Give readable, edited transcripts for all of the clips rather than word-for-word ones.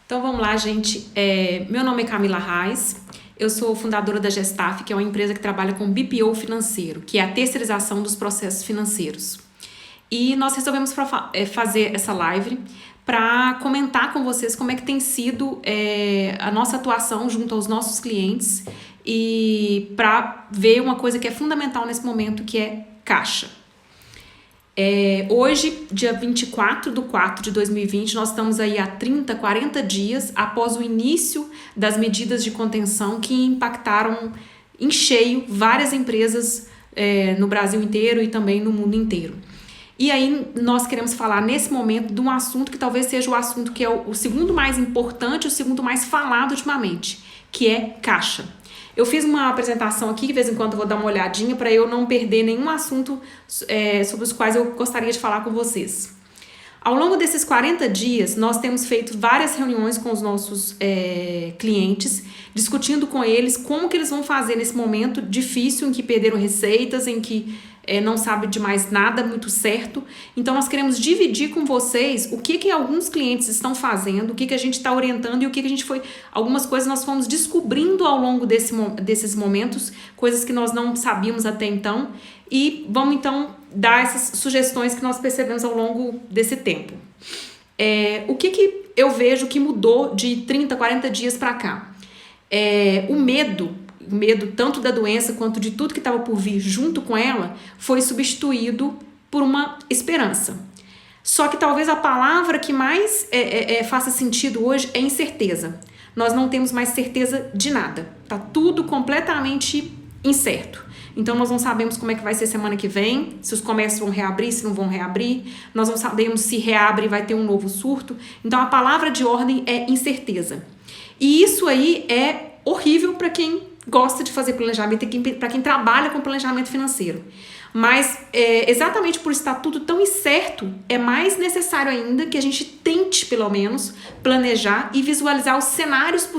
Então vamos lá, gente. Meu nome é Camila Reis, eu sou fundadora da Gestaf, que é uma empresa que trabalha com BPO financeiro, que é a terceirização dos processos financeiros. E nós resolvemos fazer essa live para comentar com vocês como é que tem sido a nossa atuação junto aos nossos clientes e para ver uma coisa que é fundamental nesse momento, que é caixa. Hoje, dia 24/4/2020, nós estamos aí há 30, 40 dias após o início das medidas de contenção que impactaram em cheio várias empresas no Brasil inteiro e também no mundo inteiro. E aí nós queremos falar nesse momento de um assunto que talvez seja o assunto que é o segundo mais importante, o segundo mais falado ultimamente, que é caixa. Eu fiz uma apresentação aqui, de vez em quando eu vou dar uma olhadinha para eu não perder nenhum assunto sobre os quais eu gostaria de falar com vocês. Ao longo desses 40 dias, nós temos feito várias reuniões com os nossos clientes, discutindo com eles como que eles vão fazer nesse momento difícil em que perderam receitas, em que não sabe de mais nada muito certo. Então nós queremos dividir com vocês o que alguns clientes estão fazendo, o que a gente está orientando e o que a gente foi... Algumas coisas nós fomos descobrindo ao longo desses momentos, coisas que nós não sabíamos até então, e vamos então dar essas sugestões que nós percebemos ao longo desse tempo. O que eu vejo que mudou de 30, 40 dias para cá? O medo tanto da doença quanto de tudo que estava por vir junto com ela, foi substituído por uma esperança. Só que talvez a palavra que mais faça sentido hoje é incerteza. Nós não temos mais certeza de nada. Tá tudo completamente incerto. Então nós não sabemos como é que vai ser semana que vem, se os comércios vão reabrir, se não vão reabrir. Nós não sabemos se reabre e vai ter um novo surto. Então a palavra de ordem é incerteza. E isso aí é horrível para quem gosta de fazer planejamento e para quem trabalha com planejamento financeiro. Mas exatamente por estar tudo tão incerto, é mais necessário ainda que a gente tente, pelo menos, planejar e visualizar os cenários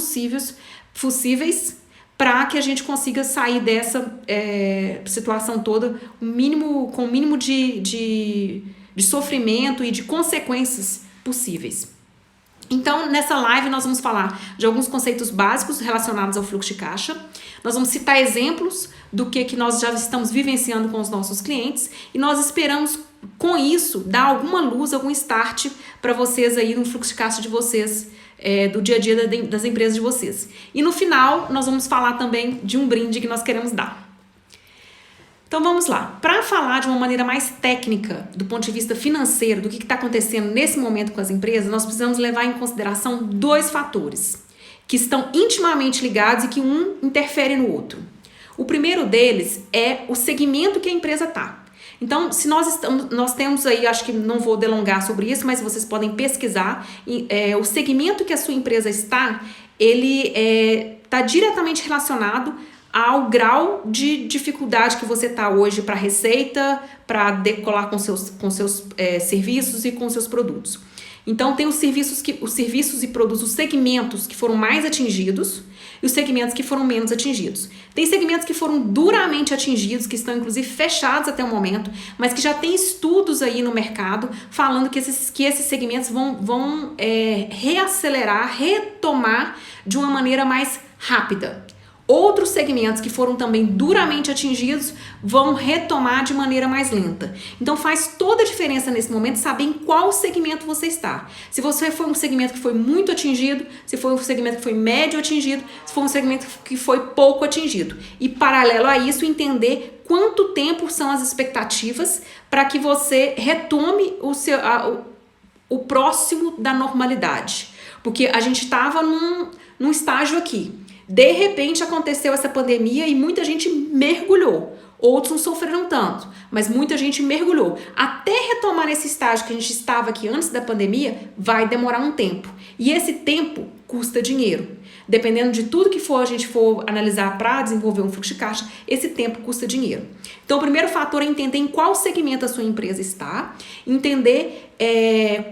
possíveis para que a gente consiga sair dessa situação toda com o mínimo de sofrimento e de consequências possíveis. Então, nessa live nós vamos falar de alguns conceitos básicos relacionados ao fluxo de caixa. Nós vamos citar exemplos do que nós já estamos vivenciando com os nossos clientes e nós esperamos, com isso, dar alguma luz, algum start para vocês aí no fluxo de caixa de vocês, do dia a dia das empresas de vocês. E no final, nós vamos falar também de um brinde que nós queremos dar. Então vamos lá, para falar de uma maneira mais técnica, do ponto de vista financeiro, do que está acontecendo nesse momento com as empresas, nós precisamos levar em consideração dois fatores que estão intimamente ligados e que um interfere no outro. O primeiro deles é o segmento que a empresa está. Então, se nós temos aí, acho que não vou delongar sobre isso, mas vocês podem pesquisar, o segmento que a sua empresa está, ele está diretamente relacionado ao grau de dificuldade que você está hoje para receita, para decolar com seus serviços e com seus produtos. Então, tem os serviços e produtos, os segmentos que foram mais atingidos e os segmentos que foram menos atingidos. Tem segmentos que foram duramente atingidos, que estão inclusive fechados até o momento, mas que já tem estudos aí no mercado falando que esses segmentos vão reacelerar, retomar de uma maneira mais rápida. Outros segmentos que foram também duramente atingidos vão retomar de maneira mais lenta. Então faz toda a diferença nesse momento saber em qual segmento você está. Se você foi um segmento que foi muito atingido, se foi um segmento que foi médio atingido, se foi um segmento que foi pouco atingido. E paralelo a isso, entender quanto tempo são as expectativas para que você retome o próximo da normalidade. Porque a gente estava num estágio aqui. De repente aconteceu essa pandemia e muita gente mergulhou. Outros não sofreram tanto, mas muita gente mergulhou. Até retomar esse estágio que a gente estava aqui antes da pandemia, vai demorar um tempo. E esse tempo custa dinheiro. Dependendo de tudo que a gente for analisar para desenvolver um fluxo de caixa, esse tempo custa dinheiro. Então, o primeiro fator é entender em qual segmento a sua empresa está, entender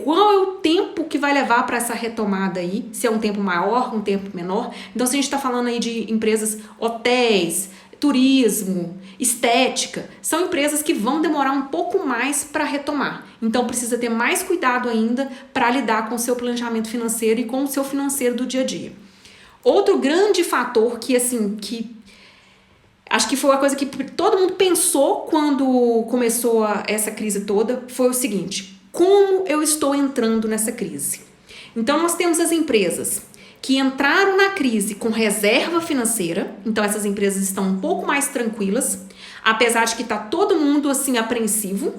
qual é o tempo que vai levar para essa retomada aí, se é um tempo maior, um tempo menor. Então, se a gente está falando aí de empresas, hotéis, turismo, estética, são empresas que vão demorar um pouco mais para retomar. Então precisa ter mais cuidado ainda para lidar com o seu planejamento financeiro e com o seu financeiro do dia a dia. Outro grande fator que acho que foi uma coisa que todo mundo pensou quando começou essa crise toda, foi o seguinte: como eu estou entrando nessa crise? Então nós temos as empresas que entraram na crise com reserva financeira, então essas empresas estão um pouco mais tranquilas, apesar de que está todo mundo assim apreensivo,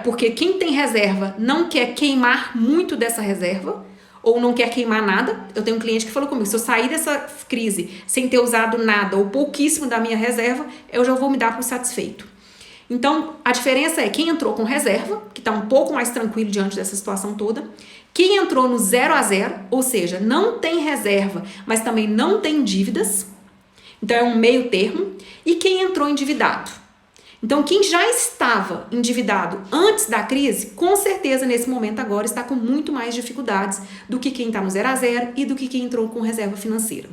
porque quem tem reserva não quer queimar muito dessa reserva, ou não quer queimar nada. Eu tenho um cliente que falou comigo: se eu sair dessa crise sem ter usado nada ou pouquíssimo da minha reserva, eu já vou me dar por satisfeito. Então, a diferença é quem entrou com reserva, que está um pouco mais tranquilo diante dessa situação toda, quem entrou no 0 a 0, ou seja, não tem reserva, mas também não tem dívidas, então é um meio termo, e quem entrou endividado. Então, quem já estava endividado antes da crise, com certeza nesse momento agora está com muito mais dificuldades do que quem está no 0 a 0 e do que quem entrou com reserva financeira.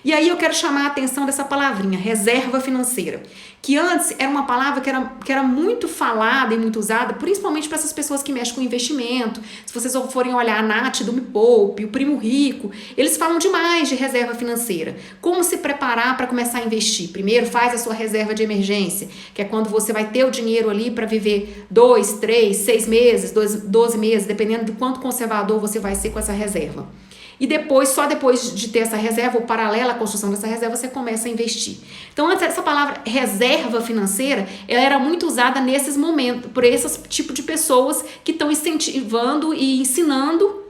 E aí eu quero chamar a atenção dessa palavrinha, reserva financeira, que antes era uma palavra que era muito falada e muito usada, principalmente para essas pessoas que mexem com investimento. Se vocês forem olhar a Nath do Me Poupe, o Primo Rico, eles falam demais de reserva financeira. Como se preparar para começar a investir? Primeiro faz a sua reserva de emergência, que é quando você vai ter o dinheiro ali para viver 2, 3, 6 meses, 12 meses, dependendo de quanto conservador você vai ser com essa reserva. E depois, só depois de ter essa reserva, ou paralela à construção dessa reserva, você começa a investir. Então, antes, essa palavra reserva financeira, ela era muito usada nesses momentos, por esse tipo de pessoas que estão incentivando e ensinando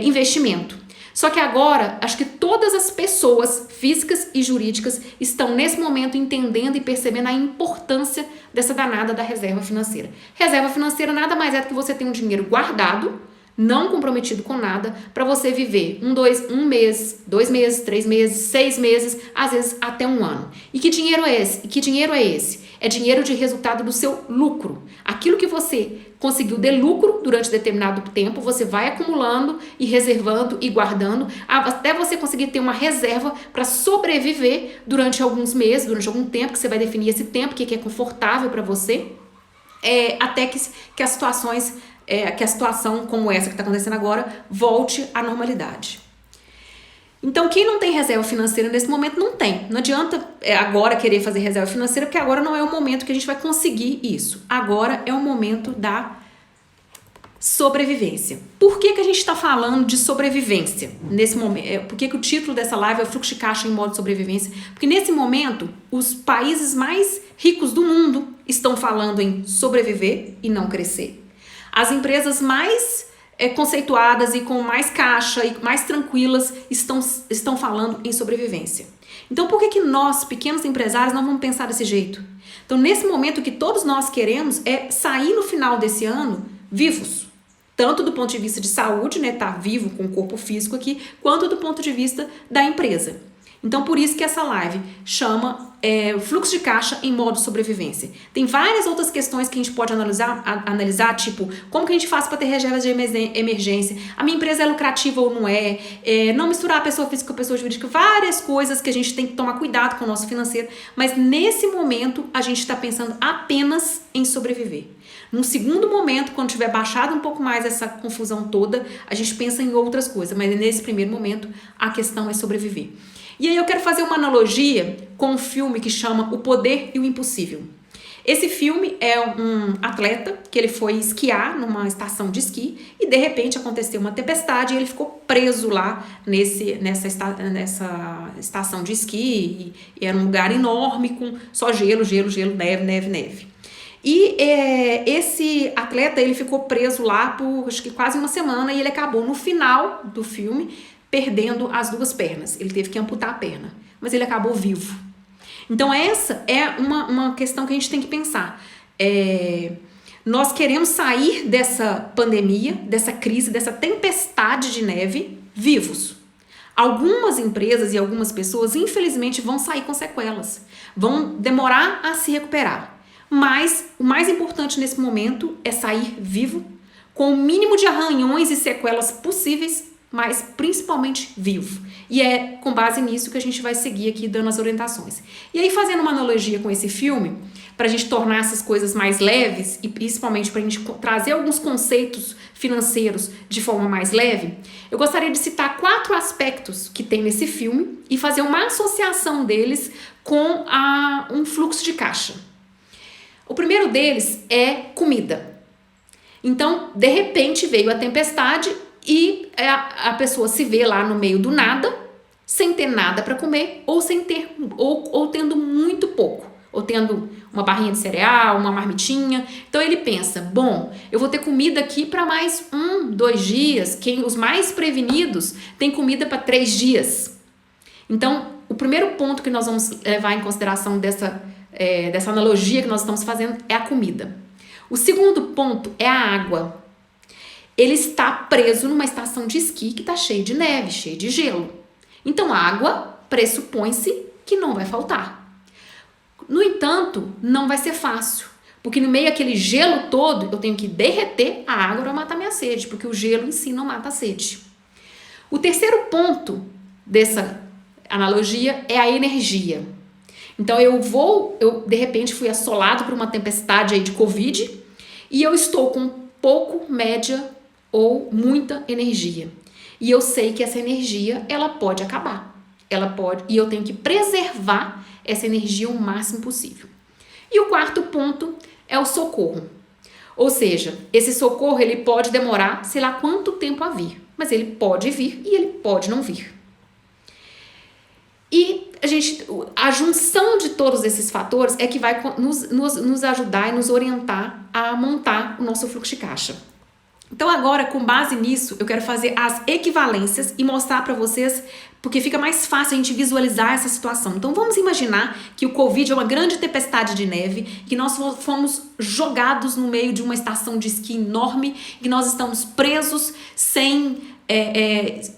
investimento. Só que agora, acho que todas as pessoas físicas e jurídicas estão nesse momento entendendo e percebendo a importância dessa danada da reserva financeira. Reserva financeira nada mais é do que você ter um dinheiro guardado, não comprometido com nada, para você viver um mês, 2 meses, 3 meses, 6 meses, às vezes até um ano. E que dinheiro é esse? É dinheiro de resultado do seu lucro. Aquilo que você conseguiu de lucro durante determinado tempo, você vai acumulando e reservando e guardando, até você conseguir ter uma reserva para sobreviver durante alguns meses, durante algum tempo, que você vai definir esse tempo, que é confortável para você, até que as situações... que a situação como essa que está acontecendo agora volte à normalidade. Então, quem não tem reserva financeira nesse momento, não tem. Não adianta agora querer fazer reserva financeira, porque agora não é o momento que a gente vai conseguir isso. Agora é o momento da sobrevivência. Por que a gente está falando de sobrevivência nesse momento? Por que o título dessa live é o Fluxo de Caixa em Modo Sobrevivência? Porque nesse momento, os países mais ricos do mundo estão falando em sobreviver e não crescer. As empresas mais conceituadas e com mais caixa e mais tranquilas estão falando em sobrevivência. Então, por que nós, pequenos empresários, não vamos pensar desse jeito? Então, nesse momento, o que todos nós queremos é sair no final desse ano vivos. Tanto do ponto de vista de saúde, né, tá vivo com o corpo físico aqui, quanto do ponto de vista da empresa. Então, por isso que essa live chama fluxo de caixa em modo sobrevivência. Tem várias outras questões que a gente pode analisar, tipo, como que a gente faz para ter reservas de emergência? A minha empresa é lucrativa ou não é? Não misturar a pessoa física com a pessoa jurídica, várias coisas que a gente tem que tomar cuidado com o nosso financeiro, mas nesse momento a gente está pensando apenas em sobreviver. Num segundo momento, quando tiver baixado um pouco mais essa confusão toda, a gente pensa em outras coisas, mas nesse primeiro momento a questão é sobreviver. E aí eu quero fazer uma analogia com um filme que chama O Poder e o Impossível. Esse filme é um atleta que ele foi esquiar numa estação de esqui e de repente aconteceu uma tempestade e ele ficou preso lá nessa estação de esqui e era um lugar enorme com só gelo, neve. E esse atleta ele ficou preso lá por acho que quase uma semana e ele acabou no final do filme perdendo as 2 pernas. Ele teve que amputar a perna, mas ele acabou vivo. Então essa é uma questão que a gente tem que pensar. Nós queremos sair dessa pandemia, dessa crise, dessa tempestade de neve vivos. Algumas empresas e algumas pessoas, infelizmente, vão sair com sequelas. Vão demorar a se recuperar. Mas o mais importante nesse momento é sair vivo, com o mínimo de arranhões e sequelas possíveis, mas principalmente vivo. E é com base nisso que a gente vai seguir aqui dando as orientações. E aí, fazendo uma analogia com esse filme, para a gente tornar essas coisas mais leves e principalmente para a gente trazer alguns conceitos financeiros de forma mais leve, eu gostaria de citar 4 aspectos que tem nesse filme e fazer uma associação deles com um fluxo de caixa. O primeiro deles é comida. Então, de repente, veio a tempestade e a pessoa se vê lá no meio do nada, sem ter nada para comer, ou sem ter ou tendo muito pouco, ou tendo uma barrinha de cereal, uma marmitinha. Então ele pensa, bom, eu vou ter comida aqui para mais 2 dias. Os mais prevenidos têm comida para 3 dias. Então, o primeiro ponto que nós vamos levar em consideração dessa analogia que nós estamos fazendo é a comida. O segundo ponto é a água. Ele está preso numa estação de esqui que está cheia de neve, cheia de gelo. Então, a água pressupõe-se que não vai faltar. No entanto, não vai ser fácil, porque no meio daquele gelo todo, eu tenho que derreter a água para matar minha sede, porque o gelo em si não mata a sede. O terceiro ponto dessa analogia é a energia. Então, eu de repente fui assolado por uma tempestade aí de Covid e eu estou com pouco, média ou muita energia. E eu sei que essa energia, ela pode acabar. E eu tenho que preservar essa energia o máximo possível. E o quarto ponto é o socorro. Ou seja, esse socorro ele pode demorar, sei lá quanto tempo a vir, mas ele pode vir e ele pode não vir. E a junção de todos esses fatores é que vai nos ajudar e nos orientar a montar o nosso fluxo de caixa. Então agora, com base nisso, eu quero fazer as equivalências e mostrar para vocês, porque fica mais fácil a gente visualizar essa situação. Então vamos imaginar que o Covid é uma grande tempestade de neve, que nós fomos jogados no meio de uma estação de esqui enorme, que nós estamos presos sem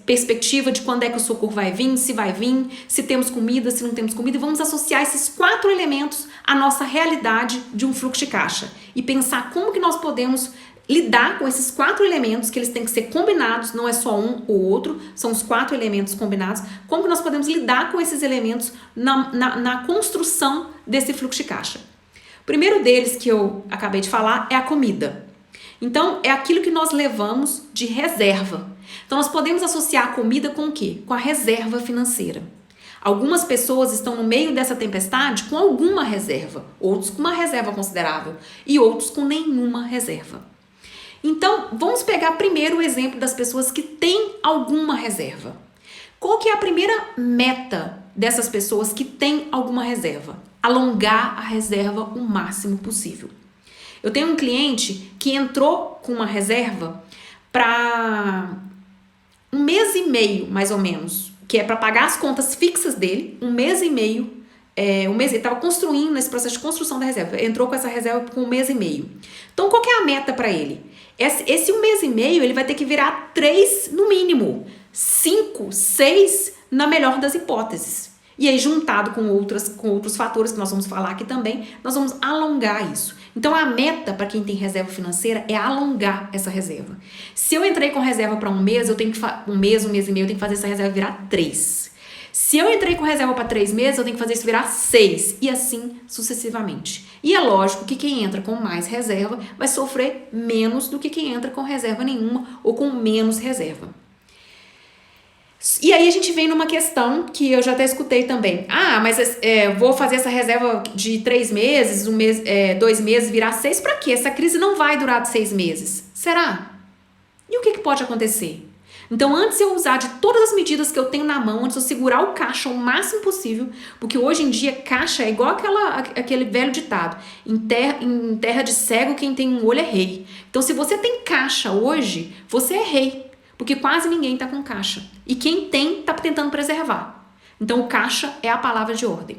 perspectiva de quando é que o socorro vai vir, se temos comida, se não temos comida, e vamos associar esses 4 elementos à nossa realidade de um fluxo de caixa e pensar como que nós podemos lidar com esses 4 elementos, que eles têm que ser combinados, não é só um ou outro, são os 4 elementos combinados. Como que nós podemos lidar com esses elementos na construção desse fluxo de caixa? O primeiro deles que eu acabei de falar é a comida. Então, é aquilo que nós levamos de reserva. Então, nós podemos associar a comida com o quê? Com a reserva financeira. Algumas pessoas estão no meio dessa tempestade com alguma reserva, outros com uma reserva considerável e outros com nenhuma reserva. Então, vamos pegar primeiro o exemplo das pessoas que têm alguma reserva. Qual que é a primeira meta dessas pessoas que têm alguma reserva? Alongar a reserva o máximo possível. Eu tenho um cliente que entrou com uma reserva para 1 mês e meio, mais ou menos, que é para pagar as contas fixas dele, 1 mês e meio. Ele estava construindo, nesse processo de construção da reserva, entrou com essa reserva com 1 mês e meio. Então, qual que é a meta para ele? Esse 1 mês e meio, ele vai ter que virar 3 no mínimo, 5, 6 na melhor das hipóteses. E aí, juntado com outros fatores que nós vamos falar aqui também, nós vamos alongar isso. Então, a meta para quem tem reserva financeira é alongar essa reserva. Se eu entrei com reserva para 1 mês, eu tenho que 1 mês e meio, eu tenho que fazer essa reserva virar 3. Se eu entrei com reserva para 3 meses, eu tenho que fazer isso virar 6 e assim sucessivamente. E é lógico que quem entra com mais reserva vai sofrer menos do que quem entra com reserva nenhuma ou com menos reserva. E aí a gente vem numa questão que eu já até escutei também. Mas vou fazer essa reserva de 3 meses, 2 meses virar 6 para quê? Essa crise não vai durar 6 meses. Será? E o que pode acontecer? Então, antes eu usar de todas as medidas que eu tenho na mão, antes eu segurar o caixa o máximo possível, porque hoje em dia caixa é igual aquele velho ditado, em terra de cego quem tem um olho é rei. Então, se você tem caixa hoje, você é rei, porque quase ninguém está com caixa. E quem tem, está tentando preservar. Então, o caixa é a palavra de ordem.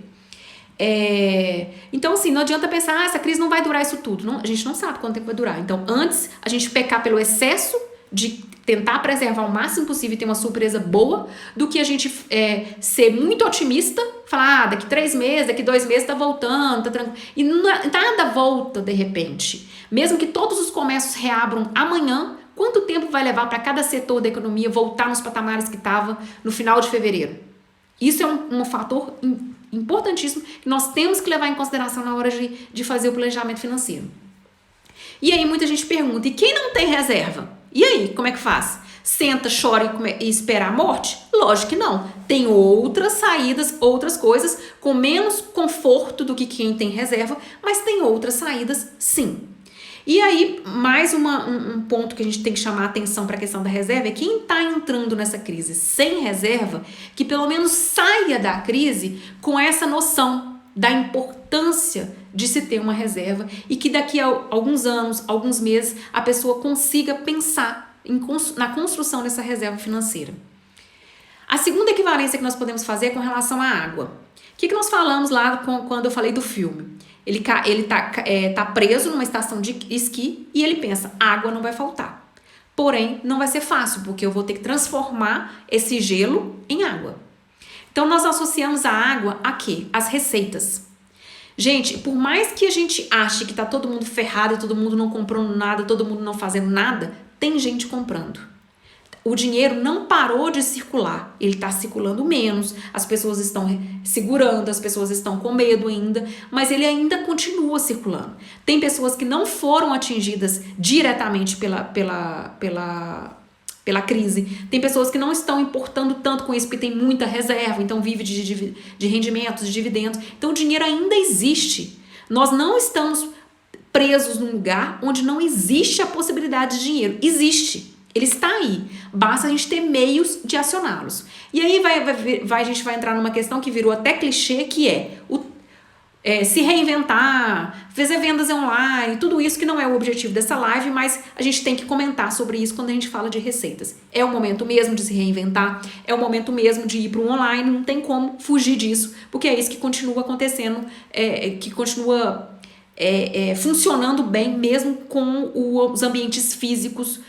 Então, assim, não adianta pensar, essa crise não vai durar isso tudo. Não, a gente não sabe quanto tempo vai durar. Então, antes a gente pecar pelo excesso de tentar preservar o máximo possível e ter uma surpresa boa, do que a gente ser muito otimista, falar, daqui 3 meses, daqui 2 meses tá voltando, tá tranquilo. E nada volta de repente. Mesmo que todos os comércios reabram amanhã, Quanto tempo vai levar para cada setor da economia voltar nos patamares que estava no final de fevereiro? Isso é um fator importantíssimo que nós temos que levar em consideração na hora de fazer o planejamento financeiro. E aí muita gente pergunta, e quem não tem reserva? E aí, como é que faz? Senta, chora e espera a morte? Lógico que não. Tem outras saídas, outras coisas com menos conforto do que quem tem reserva, mas tem outras saídas sim. E aí, mais um ponto que a gente tem que chamar a atenção para a questão da reserva é quem está entrando nessa crise sem reserva, que pelo menos saia da crise com essa noção da importância de se ter uma reserva e que daqui a alguns anos, alguns meses, a pessoa consiga pensar na construção dessa reserva financeira. A segunda equivalência que nós podemos fazer é com relação à água. O que nós falamos lá quando eu falei do filme? Ele tá preso numa estação de esqui e ele pensa, água não vai faltar. Porém, não vai ser fácil, porque eu vou ter que transformar esse gelo em água. Então, nós associamos a água a quê? As receitas. Gente, por mais que a gente ache que tá todo mundo ferrado, todo mundo não comprando nada, todo mundo não fazendo nada, tem gente comprando. O dinheiro não parou de circular, ele está circulando menos, as pessoas estão segurando, as pessoas estão com medo ainda, mas ele ainda continua circulando. Tem pessoas que não foram atingidas diretamente pela crise, tem pessoas que não estão importando tanto com isso, porque tem muita reserva, então vive de rendimentos, de dividendos. Então o dinheiro ainda existe. Nós não estamos presos num lugar onde não existe a possibilidade de dinheiro. Existe. Ele está aí, basta a gente ter meios de acioná-los. E aí a gente vai entrar numa questão que virou até clichê, que é se reinventar, fazer vendas online, tudo isso que não é o objetivo dessa live, mas a gente tem que comentar sobre isso quando a gente fala de receitas. É o momento mesmo de se reinventar, é o momento mesmo de ir para o online, não tem como fugir disso, porque é isso que continua acontecendo, que continua funcionando bem mesmo com os ambientes físicos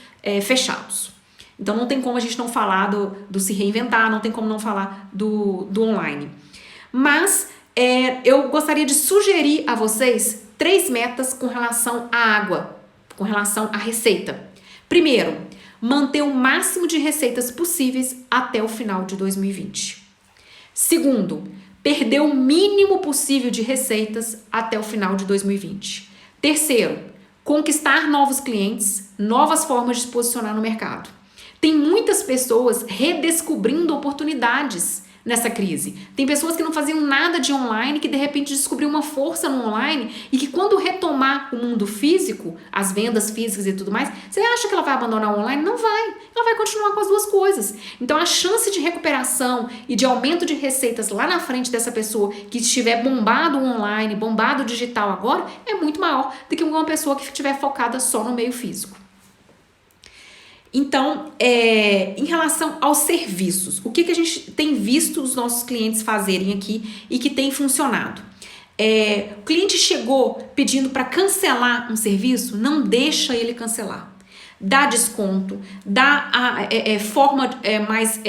fechados. Então não tem como a gente não falar do se reinventar, não tem como não falar do online. Mas eu gostaria de sugerir a vocês 3 metas com relação à água, com relação à receita. Primeiro, manter o máximo de receitas possíveis até o final de 2020. Segundo, perder o mínimo possível de receitas até o final de 2020. Terceiro, conquistar novos clientes, novas formas de se posicionar no mercado. Tem muitas pessoas redescobrindo oportunidades nessa crise. Tem pessoas que não faziam nada de online, que de repente descobriu uma força no online e que quando retomar o mundo físico, as vendas físicas e tudo mais, você acha que ela vai abandonar o online? Não vai. Ela vai continuar com as duas coisas. Então a chance de recuperação e de aumento de receitas lá na frente dessa pessoa que estiver bombado online, bombado digital agora, é muito maior do que uma pessoa que estiver focada só no meio físico. Então, em relação aos serviços, o que a gente tem visto os nossos clientes fazerem aqui e que tem funcionado? O cliente chegou pedindo para cancelar um serviço, não deixa ele cancelar. Dá desconto, dá forma mais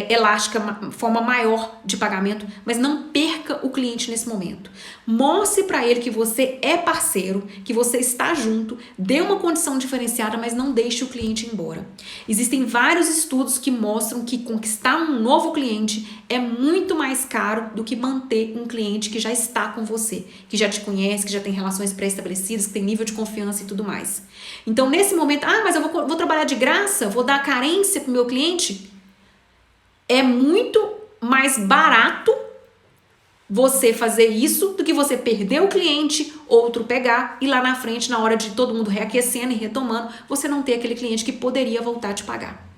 elástica, forma maior de pagamento, mas não perca o cliente nesse momento. Mostre para ele que você é parceiro, que você está junto, dê uma condição diferenciada, mas não deixe o cliente ir embora. Existem vários estudos que mostram que conquistar um novo cliente é muito mais caro do que manter um cliente que já está com você, que já te conhece, que já tem relações pré-estabelecidas, que tem nível de confiança e tudo mais. Então, nesse momento, mas eu vou trabalhar de graça, vou dar carência para o meu cliente. É muito mais barato você fazer isso do que você perder o cliente, outro pegar e lá na frente, na hora de todo mundo reaquecendo e retomando, você não ter aquele cliente que poderia voltar a te pagar.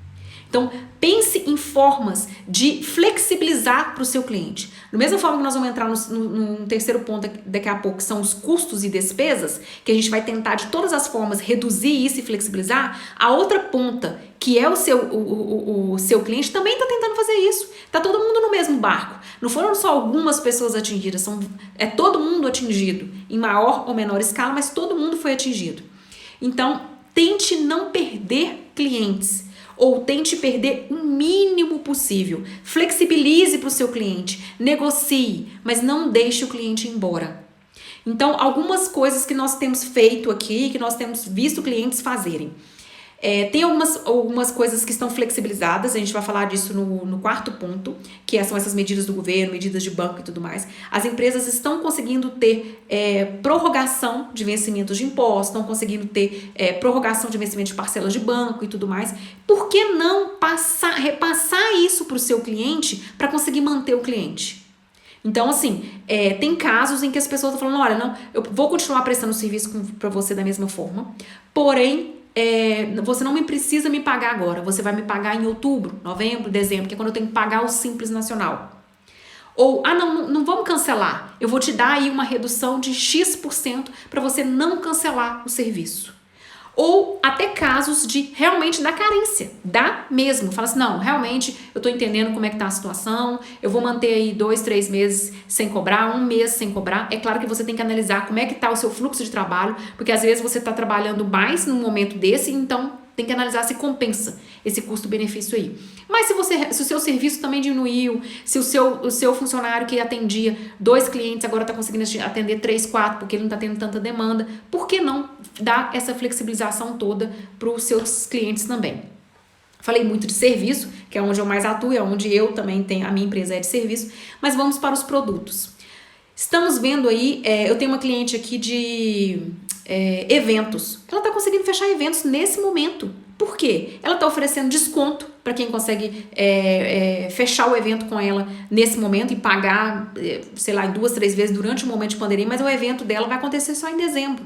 Então, pense em formas de flexibilizar para o seu cliente. Da mesma forma que nós vamos entrar no terceiro ponto daqui a pouco, que são os custos e despesas, que a gente vai tentar de todas as formas reduzir isso e flexibilizar, a outra ponta, que é o seu cliente, também está tentando fazer isso. Está todo mundo no mesmo barco. Não foram só algumas pessoas atingidas, é todo mundo atingido, em maior ou menor escala, mas todo mundo foi atingido. Então, tente não perder clientes. Ou tente perder o mínimo possível. Flexibilize para o seu cliente, negocie, mas não deixe o cliente ir embora. Então, algumas coisas que nós temos feito aqui, que nós temos visto clientes fazerem. Tem algumas coisas que estão flexibilizadas, a gente vai falar disso no quarto ponto, que são essas medidas do governo, medidas de banco e tudo mais. As empresas estão conseguindo ter prorrogação de vencimentos de impostos, estão conseguindo ter prorrogação de vencimento de parcelas de banco e tudo mais. Por que não repassar isso para o seu cliente para conseguir manter o cliente? Então, assim, tem casos em que as pessoas estão falando, olha, não, eu vou continuar prestando serviço para você da mesma forma, porém, você não precisa me pagar agora, você vai me pagar em outubro, novembro, dezembro, que é quando eu tenho que pagar o Simples Nacional. Ou, não vamos cancelar, eu vou te dar aí uma redução de X% para você não cancelar o serviço. Ou até casos de realmente da carência, dá mesmo. Fala assim, não, realmente eu tô entendendo como é que tá a situação, eu vou manter aí 2, 3 meses sem cobrar, 1 mês sem cobrar. É claro que você tem que analisar como é que tá o seu fluxo de trabalho, porque às vezes você tá trabalhando mais num momento desse, então tem que analisar se compensa esse custo-benefício aí. Mas se o seu serviço também diminuiu, se o seu funcionário que atendia 2 clientes agora está conseguindo atender 3, 4, porque ele não está tendo tanta demanda, por que não dar essa flexibilização toda para os seus clientes também? Falei muito de serviço, que é onde eu mais atuo, é onde eu também tenho, a minha empresa é de serviço, mas vamos para os produtos. Estamos vendo aí, eu tenho uma cliente aqui de eventos. Ela está conseguindo fechar eventos nesse momento. Por quê? Ela está oferecendo desconto para quem consegue fechar o evento com ela nesse momento e pagar, sei lá, em 2, 3 vezes durante o momento de pandemia, mas o evento dela vai acontecer só em dezembro.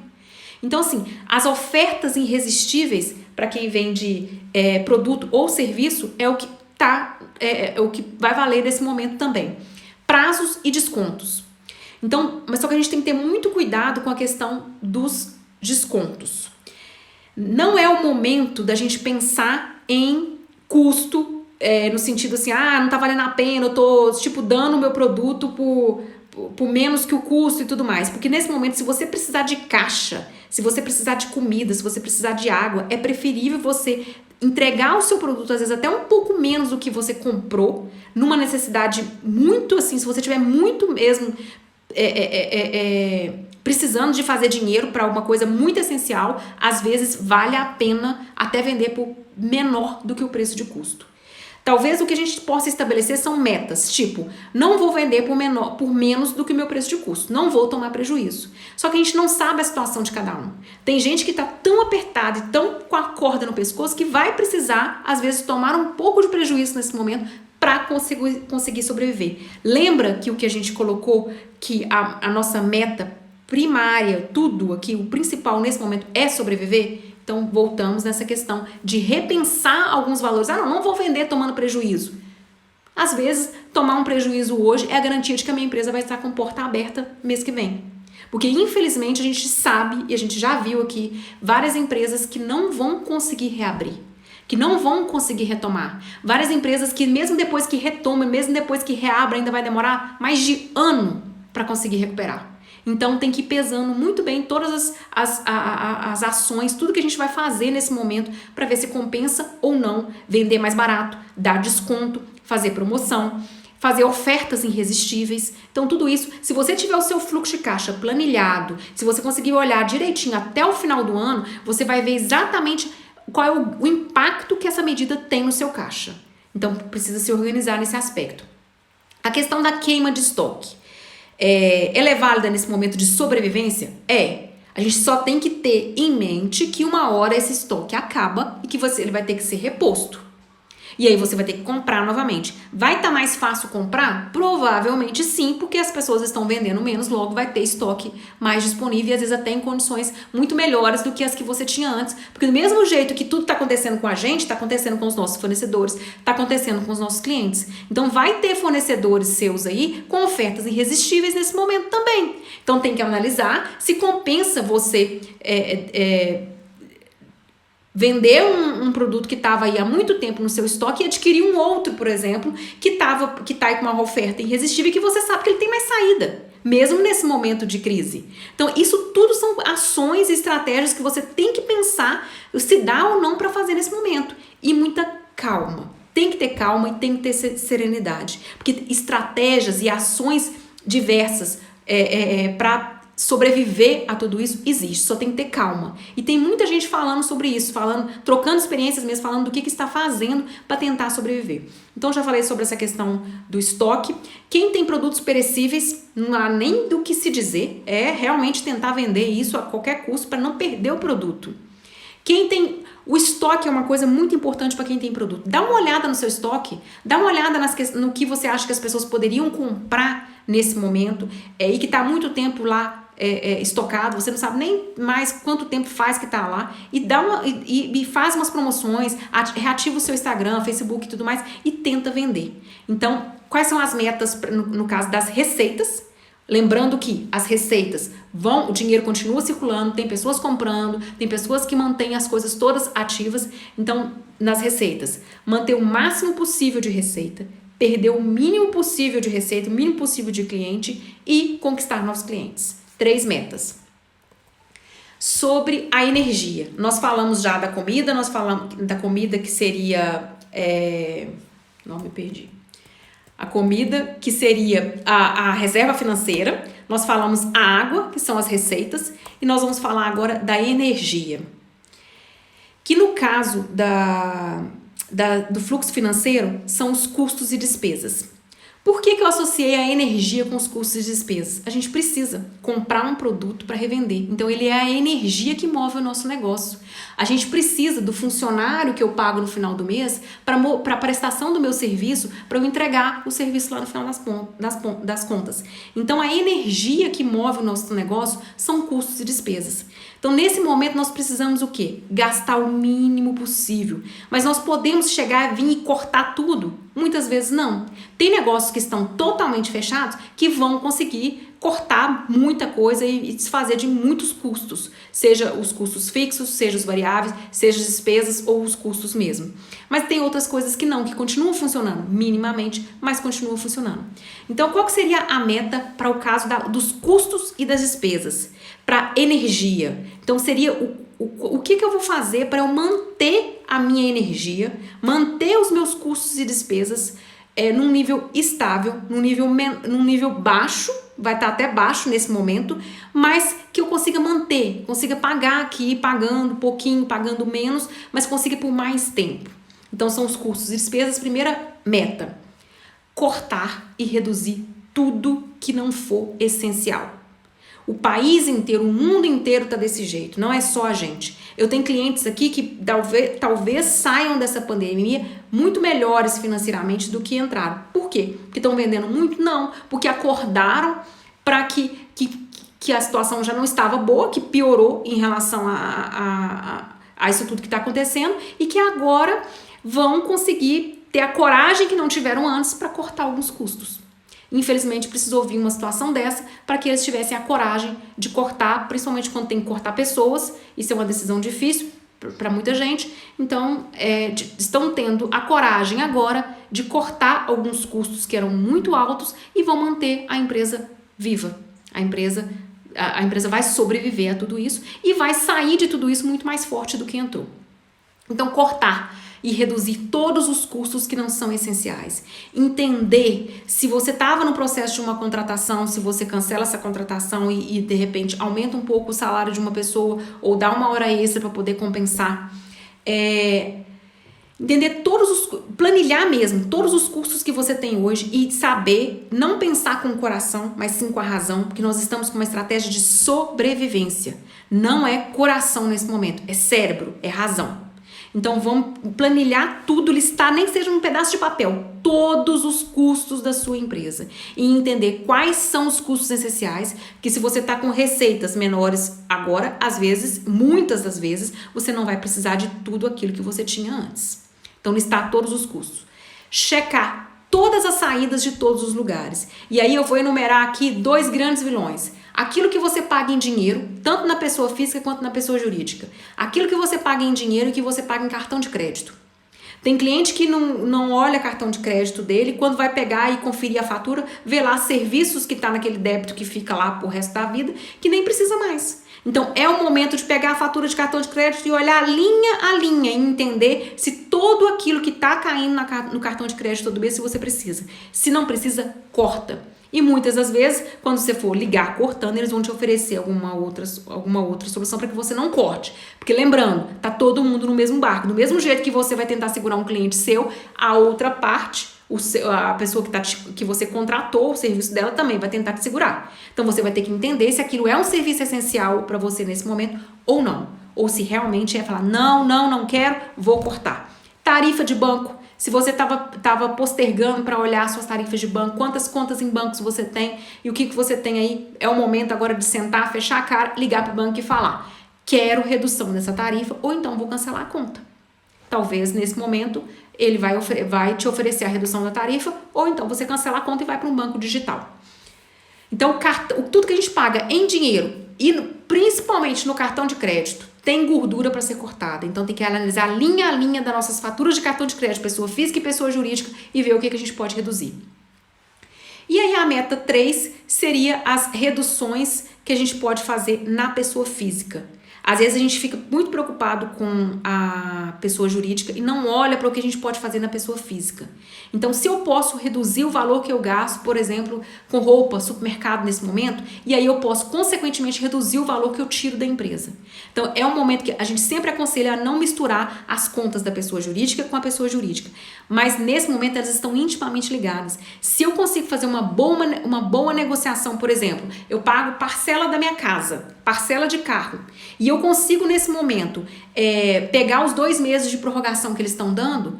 Então, assim, as ofertas irresistíveis para quem vende produto ou serviço é o que o que vai valer nesse momento também. Prazos e descontos. Então, mas só que a gente tem que ter muito cuidado com a questão dos descontos. Não é o momento da gente pensar em custo, no sentido assim, não tá valendo a pena, eu tô, dando o meu produto por menos que o custo e tudo mais. Porque nesse momento, se você precisar de caixa, se você precisar de comida, se você precisar de água, é preferível você entregar o seu produto, às vezes até um pouco menos do que você comprou, numa necessidade muito assim, se você tiver muito mesmo precisando de fazer dinheiro para alguma coisa muito essencial, às vezes vale a pena até vender por menor do que o preço de custo. Talvez o que a gente possa estabelecer são metas, tipo, não vou vender por menos do que o meu preço de custo, não vou tomar prejuízo. Só que a gente não sabe a situação de cada um. Tem gente que está tão apertada e tão com a corda no pescoço que vai precisar, às vezes, tomar um pouco de prejuízo nesse momento para conseguir sobreviver. Lembra que o que a gente colocou, que a nossa meta primária, tudo aqui, o principal nesse momento é sobreviver? Então, voltamos nessa questão de repensar alguns valores. Não vou vender tomando prejuízo. Às vezes, tomar um prejuízo hoje é a garantia de que a minha empresa vai estar com porta aberta mês que vem. Porque, infelizmente, a gente sabe, e a gente já viu aqui, várias empresas que não vão conseguir reabrir, que não vão conseguir retomar. Várias empresas que mesmo depois que retomam, mesmo depois que reabrem, ainda vai demorar mais de ano para conseguir recuperar. Então tem que ir pesando muito bem todas as ações, tudo que a gente vai fazer nesse momento para ver se compensa ou não vender mais barato, dar desconto, fazer promoção, fazer ofertas irresistíveis. Então tudo isso, se você tiver o seu fluxo de caixa planilhado, se você conseguir olhar direitinho até o final do ano, você vai ver exatamente qual é o impacto que essa medida tem no seu caixa. Então precisa se organizar nesse aspecto. A questão da queima de estoque. Ela é válida nesse momento de sobrevivência? A gente só tem que ter em mente que uma hora esse estoque acaba e que ele vai ter que ser reposto. E aí você vai ter que comprar novamente. Vai estar mais fácil comprar? Provavelmente sim, porque as pessoas estão vendendo menos, logo vai ter estoque mais disponível e às vezes até em condições muito melhores do que as que você tinha antes. Porque do mesmo jeito que tudo está acontecendo com a gente, está acontecendo com os nossos fornecedores, está acontecendo com os nossos clientes. Então vai ter fornecedores seus aí com ofertas irresistíveis nesse momento também. Então tem que analisar se compensa você vender um produto que estava aí há muito tempo no seu estoque e adquirir um outro, por exemplo, que tá aí com uma oferta irresistível e que você sabe que ele tem mais saída, mesmo nesse momento de crise. Então, isso tudo são ações e estratégias que você tem que pensar se dá ou não para fazer nesse momento. E muita calma. Tem que ter calma e tem que ter serenidade. Porque estratégias e ações diversas para sobreviver a tudo isso existe, só tem que ter calma. E tem muita gente falando sobre isso, trocando experiências mesmo, falando do que está fazendo para tentar sobreviver. Então já falei sobre essa questão do estoque. Quem tem produtos perecíveis, não há nem do que se dizer, é realmente tentar vender isso a qualquer custo para não perder o produto. Quem tem o estoque é uma coisa muito importante para quem tem produto. Dá uma olhada no seu estoque, dá uma olhada no que você acha que as pessoas poderiam comprar nesse momento e que está há muito tempo lá estocado, você não sabe nem mais quanto tempo faz que está lá, e faz umas promoções, reativa o seu Instagram, Facebook e tudo mais e tenta vender. Então, quais são as metas no caso das receitas? Lembrando que as receitas o dinheiro continua circulando, tem pessoas comprando, tem pessoas que mantêm as coisas todas ativas. Então, nas receitas, manter o máximo possível de receita, perder o mínimo possível de receita, o mínimo possível de cliente e conquistar novos clientes. 3 metas. Sobre a energia. Nós falamos já da comida, nós falamos da comida que seria... Não, me perdi. A comida, que seria a reserva financeira. Nós falamos a água, que são as receitas. E nós vamos falar agora da energia. Que no caso do fluxo financeiro, são os custos e despesas. Por que eu associei a energia com os custos e despesas? A gente precisa comprar um produto para revender. Então, ele é a energia que move o nosso negócio. A gente precisa do funcionário que eu pago no final do mês para a prestação do meu serviço, para eu entregar o serviço lá no final das contas. Então, a energia que move o nosso negócio são custos e despesas. Então, nesse momento, nós precisamos o quê? Gastar o mínimo possível. Mas nós podemos chegar, vir e cortar tudo? Muitas vezes não. Tem negócios que estão totalmente fechados que vão conseguir cortar muita coisa e desfazer de muitos custos, seja os custos fixos, seja os variáveis, seja as despesas ou os custos mesmo. Mas tem outras coisas que não, que continuam funcionando minimamente, mas continuam funcionando. Então, qual que seria a meta para o caso dos custos e das despesas? Para energia. Então, seria o que eu vou fazer para eu manter a minha energia, manter os meus custos e despesas num nível estável, num nível baixo, vai estar até baixo nesse momento, mas que eu consiga manter, consiga pagar aqui, pagando pouquinho, pagando menos, mas consiga por mais tempo. Então, são os custos e despesas. Primeira meta, cortar e reduzir tudo que não for essencial. O país inteiro, o mundo inteiro está desse jeito, não é só a gente. Eu tenho clientes aqui que talvez saiam dessa pandemia muito melhores financeiramente do que entraram. Por quê? Porque estão vendendo muito? Não, porque acordaram para que a situação já não estava boa, que piorou em relação a isso tudo que está acontecendo e que agora vão conseguir ter a coragem que não tiveram antes para cortar alguns custos. Infelizmente, precisou vir uma situação dessa para que eles tivessem a coragem de cortar, principalmente quando tem que cortar pessoas. Isso é uma decisão difícil para muita gente. Então, estão tendo a coragem agora de cortar alguns custos que eram muito altos e vão manter a empresa viva. A empresa vai sobreviver a tudo isso e vai sair de tudo isso muito mais forte do que entrou. Então, cortar e reduzir todos os custos que não são essenciais. Entender se você estava no processo de uma contratação, se você cancela essa contratação e de repente aumenta um pouco o salário de uma pessoa ou dá uma hora extra para poder compensar. Entender planilhar mesmo todos os custos que você tem hoje e saber não pensar com o coração, mas sim com a razão, porque nós estamos com uma estratégia de sobrevivência. Não é coração nesse momento, é cérebro, é razão. Então, vamos planilhar tudo, listar, nem que seja num pedaço de papel, todos os custos da sua empresa e entender quais são os custos essenciais, que se você está com receitas menores agora, às vezes, muitas das vezes, você não vai precisar de tudo aquilo que você tinha antes. Então, listar todos os custos. Checar todas as saídas de todos os lugares. E aí eu vou enumerar aqui 2 grandes vilões. Aquilo que você paga em dinheiro, tanto na pessoa física quanto na pessoa jurídica. Aquilo que você paga em dinheiro e que você paga em cartão de crédito. Tem cliente que não olha cartão de crédito dele, quando vai pegar e conferir a fatura, vê lá serviços que está naquele débito que fica lá pro resto da vida, que nem precisa mais. Então, é o momento de pegar a fatura de cartão de crédito e olhar linha a linha e entender se tudo aquilo que está caindo no cartão de crédito todo mês, se você precisa. Se não precisa, corta. E muitas das vezes, quando você for ligar cortando, eles vão te oferecer alguma outra solução para que você não corte. Porque lembrando, tá todo mundo no mesmo barco. Do mesmo jeito que você vai tentar segurar um cliente seu, a outra parte, a pessoa que você contratou, o serviço dela também vai tentar te segurar. Então você vai ter que entender se aquilo é um serviço essencial para você nesse momento ou não. Ou se realmente é falar, não quero, vou cortar. Tarifa de banco. Se você estava postergando para olhar suas tarifas de banco, quantas contas em bancos você tem e o que você tem aí, é o momento agora de sentar, fechar a cara, ligar para o banco e falar, quero redução dessa tarifa ou então vou cancelar a conta. Talvez nesse momento ele vai te oferecer a redução da tarifa ou então você cancela a conta e vai para um banco digital. Então tudo que a gente paga em dinheiro e principalmente no cartão de crédito, tem gordura para ser cortada. Então tem que analisar linha a linha das nossas faturas de cartão de crédito, pessoa física e pessoa jurídica, e ver o que a gente pode reduzir. E aí a meta 3 seria as reduções que a gente pode fazer na pessoa física. Às vezes a gente fica muito preocupado com a pessoa jurídica e não olha para o que a gente pode fazer na pessoa física. Então, se eu posso reduzir o valor que eu gasto, por exemplo, com roupa, supermercado nesse momento, e aí eu posso, consequentemente, reduzir o valor que eu tiro da empresa. Então, é um momento que a gente sempre aconselha a não misturar as contas da pessoa jurídica com a pessoa jurídica. Mas, nesse momento, elas estão intimamente ligadas. Se eu consigo fazer uma boa negociação, por exemplo, eu pago parcela da minha casa, parcela de carro, e eu consigo nesse momento pegar os 2 meses de prorrogação que eles estão dando,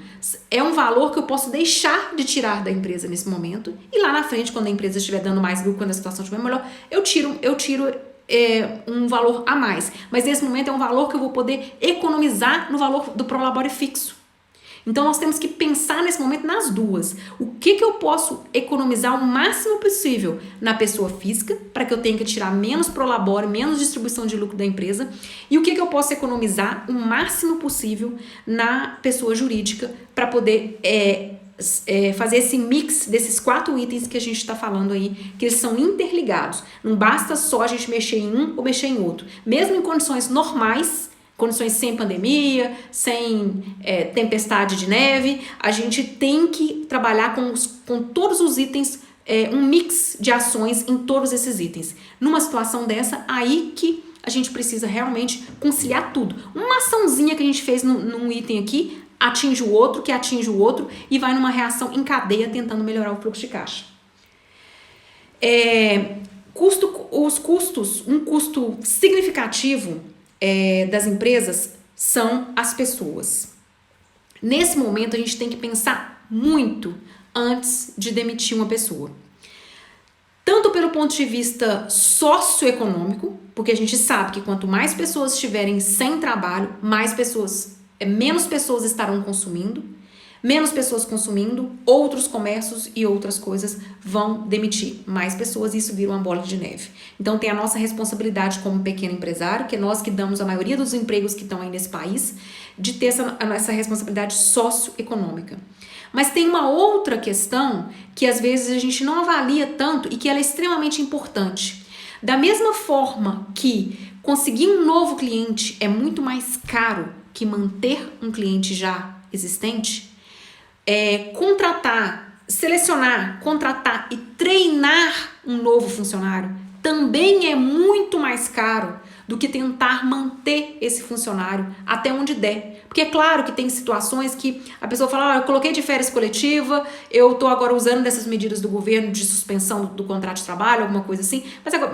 é um valor que eu posso deixar de tirar da empresa nesse momento, e lá na frente, quando a empresa estiver dando mais lucro, quando a situação estiver melhor, eu tiro um valor a mais. Mas nesse momento é um valor que eu vou poder economizar no valor do prolabore fixo. Então nós temos que pensar nesse momento nas duas. O que eu posso economizar o máximo possível na pessoa física, para que eu tenha que tirar menos prolabore, menos distribuição de lucro da empresa, e o que eu posso economizar o máximo possível na pessoa jurídica, para poder fazer esse mix desses 4 itens que a gente está falando aí, que eles são interligados. Não basta só a gente mexer em um ou mexer em outro. Mesmo em condições normais, condições sem pandemia, sem tempestade de neve, a gente tem que trabalhar com todos os itens, um mix de ações em todos esses itens. Numa situação dessa, aí que a gente precisa realmente conciliar tudo. Uma açãozinha que a gente fez num item aqui, atinge o outro, que atinge o outro, e vai numa reação em cadeia tentando melhorar o fluxo de caixa. Um custo significativo das empresas são as pessoas. Nesse momento a gente tem que pensar muito antes de demitir uma pessoa. Tanto pelo ponto de vista socioeconômico, porque a gente sabe que quanto mais pessoas estiverem sem trabalho, menos pessoas estarão consumindo, menos pessoas consumindo, outros comércios e outras coisas vão demitir mais pessoas e isso vira uma bola de neve. Então tem a nossa responsabilidade como pequeno empresário, que é nós que damos a maioria dos empregos que estão aí nesse país, de ter essa responsabilidade socioeconômica. Mas tem uma outra questão que às vezes a gente não avalia tanto e que ela é extremamente importante. Da mesma forma que conseguir um novo cliente é muito mais caro que manter um cliente já existente, selecionar, contratar e treinar um novo funcionário também é muito mais caro do que tentar manter esse funcionário até onde der. Porque é claro que tem situações que a pessoa fala, eu coloquei de férias coletiva, eu estou agora usando dessas medidas do governo de suspensão do contrato de trabalho, alguma coisa assim,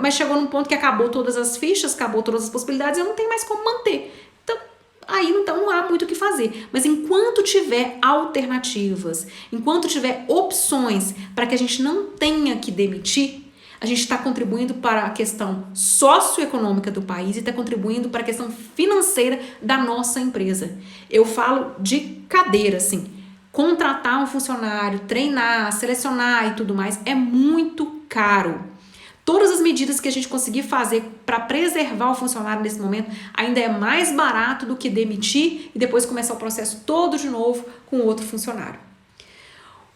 mas chegou num ponto que acabou todas as fichas, acabou todas as possibilidades, eu não tenho mais como manter. Aí então não há muito o que fazer. Mas enquanto tiver alternativas, enquanto tiver opções para que a gente não tenha que demitir, a gente está contribuindo para a questão socioeconômica do país e está contribuindo para a questão financeira da nossa empresa. Eu falo de cadeira, assim. Contratar um funcionário, treinar, selecionar e tudo mais é muito caro. Todas as medidas que a gente conseguir fazer para preservar o funcionário nesse momento ainda é mais barato do que demitir e depois começar o processo todo de novo com outro funcionário.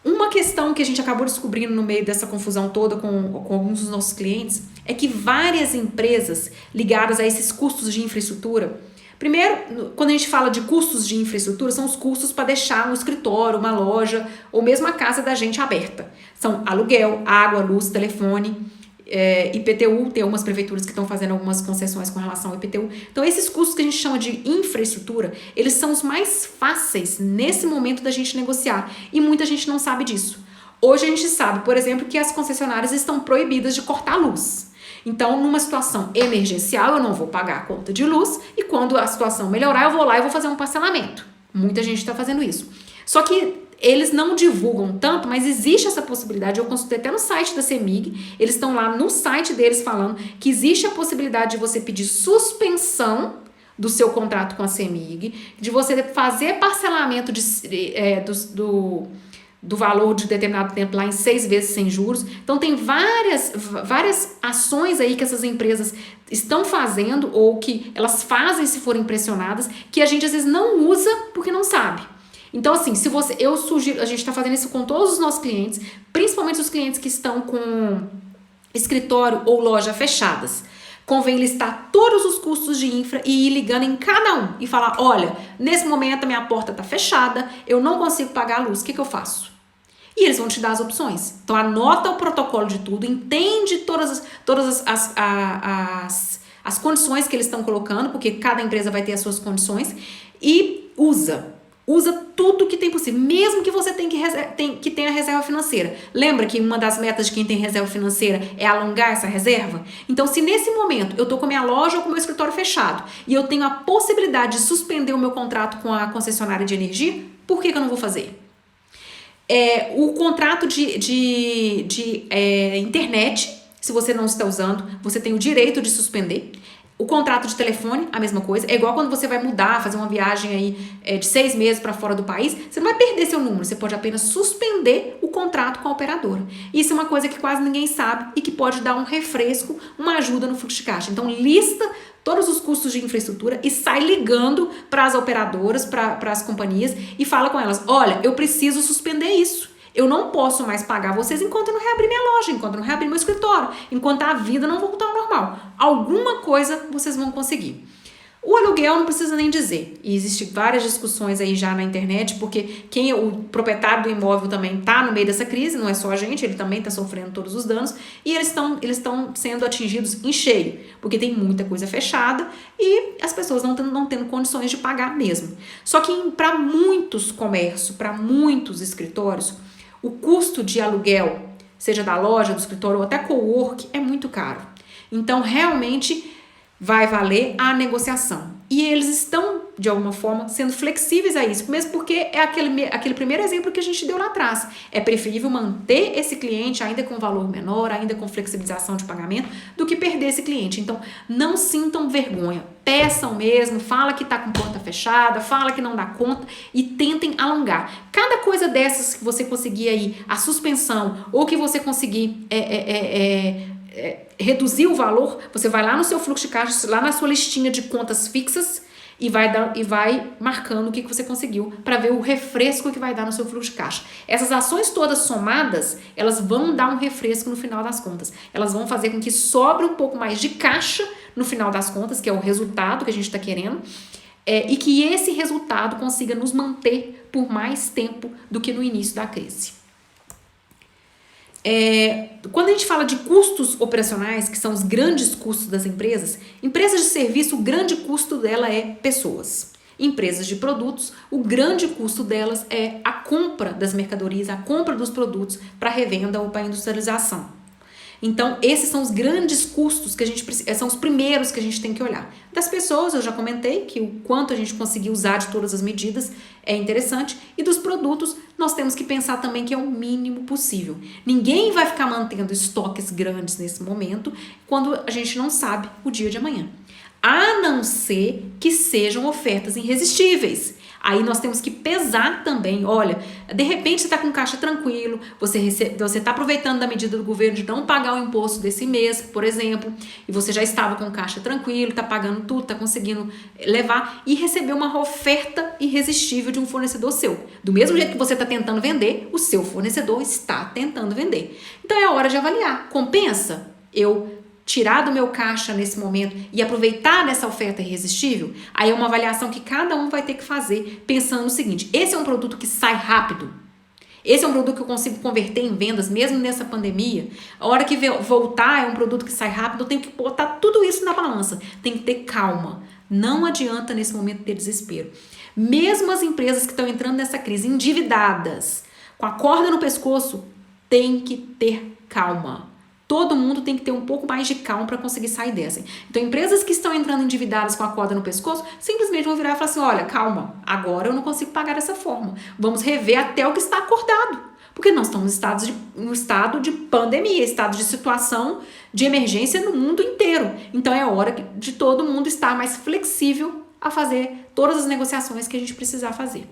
Uma questão que a gente acabou descobrindo no meio dessa confusão toda com alguns dos nossos clientes é que várias empresas ligadas a esses custos de infraestrutura Primeiro, quando a gente fala de custos de infraestrutura, são os custos para deixar um escritório, uma loja ou mesmo a casa da gente aberta. São aluguel, água, luz, telefone, IPTU, tem algumas prefeituras que estão fazendo algumas concessões com relação ao IPTU. Então, esses custos que a gente chama de infraestrutura, eles são os mais fáceis nesse momento da gente negociar. E muita gente não sabe disso. Hoje a gente sabe, por exemplo, que as concessionárias estão proibidas de cortar a luz. Então, numa situação emergencial, eu não vou pagar a conta de luz e quando a situação melhorar, eu vou lá e vou fazer um parcelamento. Muita gente está fazendo isso. Só que eles não divulgam tanto, mas existe essa possibilidade. Eu consultei até no site da CEMIG, eles estão lá no site deles falando que existe a possibilidade de você pedir suspensão do seu contrato com a CEMIG, de você fazer parcelamento do valor de determinado tempo lá em 6 vezes sem juros. Então tem várias ações aí que essas empresas estão fazendo ou que elas fazem se forem pressionadas, que a gente às vezes não usa porque não sabe. Então assim, eu sugiro, a gente está fazendo isso com todos os nossos clientes, principalmente os clientes que estão com escritório ou loja fechadas. Convém listar todos os custos de infra e ir ligando em cada um e falar, olha, nesse momento a minha porta está fechada, eu não consigo pagar a luz, o que eu faço? E eles vão te dar as opções. Então anota o protocolo de tudo, entende todas as condições que eles estão colocando, porque cada empresa vai ter as suas condições, e usa tudo que tem possível, mesmo que você tenha reserva financeira. Lembra que uma das metas de quem tem reserva financeira é alongar essa reserva? Então, se nesse momento eu estou com a minha loja ou com o meu escritório fechado e eu tenho a possibilidade de suspender o meu contrato com a concessionária de energia, por que eu não vou fazer? O contrato de internet, se você não está usando, você tem o direito de suspender. O contrato de telefone, a mesma coisa. É igual quando você vai mudar, fazer uma viagem aí de 6 meses para fora do país, você não vai perder seu número, você pode apenas suspender o contrato com a operadora. Isso é uma coisa que quase ninguém sabe e que pode dar um refresco, uma ajuda no fluxo de caixa. Então, lista todos os custos de infraestrutura e sai ligando para as operadoras, para as companhias e fala com elas, olha, eu preciso suspender isso. Eu não posso mais pagar vocês enquanto eu não reabrir minha loja, enquanto eu não reabrir meu escritório, enquanto a vida não voltar ao normal. Alguma coisa vocês vão conseguir. O aluguel não precisa nem dizer. E existem várias discussões aí já na internet, porque o proprietário do imóvel também está no meio dessa crise, não é só a gente, ele também está sofrendo todos os danos, e eles estão sendo atingidos em cheio, porque tem muita coisa fechada e as pessoas não tendo condições de pagar mesmo. Só que para muitos comércios, para muitos escritórios, o custo de aluguel, seja da loja, do escritório ou até cowork, é muito caro. Então, realmente, vai valer a negociação. E eles estão, de alguma forma, sendo flexíveis a isso, mesmo porque é aquele primeiro exemplo que a gente deu lá atrás. É preferível manter esse cliente ainda com valor menor, ainda com flexibilização de pagamento, do que perder esse cliente. Então, não sintam vergonha. Peçam mesmo, fala que está com porta fechada, fala que não dá conta e tentem alongar. Cada coisa dessas que você conseguir aí, a suspensão, ou que você conseguir reduzir o valor, você vai lá no seu fluxo de caixa, lá na sua listinha de contas fixas e vai marcando o que você conseguiu para ver o refresco que vai dar no seu fluxo de caixa. Essas ações todas somadas, elas vão dar um refresco no final das contas. Elas vão fazer com que sobre um pouco mais de caixa no final das contas, que é o resultado que a gente está querendo, e que esse resultado consiga nos manter por mais tempo do que no início da crise. Quando a gente fala de custos operacionais, que são os grandes custos das empresas de serviço, o grande custo dela é pessoas. Empresas de produtos, o grande custo delas é a compra das mercadorias, a compra dos produtos para revenda ou para industrialização. Então, esses são os grandes custos que a gente precisa, são os primeiros que a gente tem que olhar. Das pessoas, eu já comentei que o quanto a gente conseguir usar de todas as medidas é interessante. E dos produtos, nós temos que pensar também que é o mínimo possível. Ninguém vai ficar mantendo estoques grandes nesse momento quando a gente não sabe o dia de amanhã. A não ser que sejam ofertas irresistíveis. Aí nós temos que pesar também, olha, de repente você está com caixa tranquilo, você está aproveitando da medida do governo de não pagar o imposto desse mês, por exemplo, e você já estava com caixa tranquilo, está pagando tudo, está conseguindo levar e recebeu uma oferta irresistível de um fornecedor seu. Do mesmo jeito que você está tentando vender, o seu fornecedor está tentando vender. Então é hora de avaliar. Compensa eu tirar do meu caixa nesse momento e aproveitar dessa oferta irresistível? Aí é uma avaliação que cada um vai ter que fazer pensando no seguinte: esse é um produto que sai rápido? Esse é um produto que eu consigo converter em vendas mesmo nessa pandemia? A hora que voltar é um produto que sai rápido, eu tenho que botar tudo isso na balança. Tem que ter calma. Não adianta nesse momento ter desespero. Mesmo as empresas que estão entrando nessa crise endividadas, com a corda no pescoço, tem que ter calma. Todo mundo tem que ter um pouco mais de calma para conseguir sair dessa. Então, empresas que estão entrando endividadas com a corda no pescoço, simplesmente vão virar e falar assim: olha, calma, agora eu não consigo pagar dessa forma. Vamos rever até o que está acordado. Porque nós estamos em estado de pandemia, estado de situação de emergência no mundo inteiro. Então, é hora de todo mundo estar mais flexível a fazer todas as negociações que a gente precisar fazer.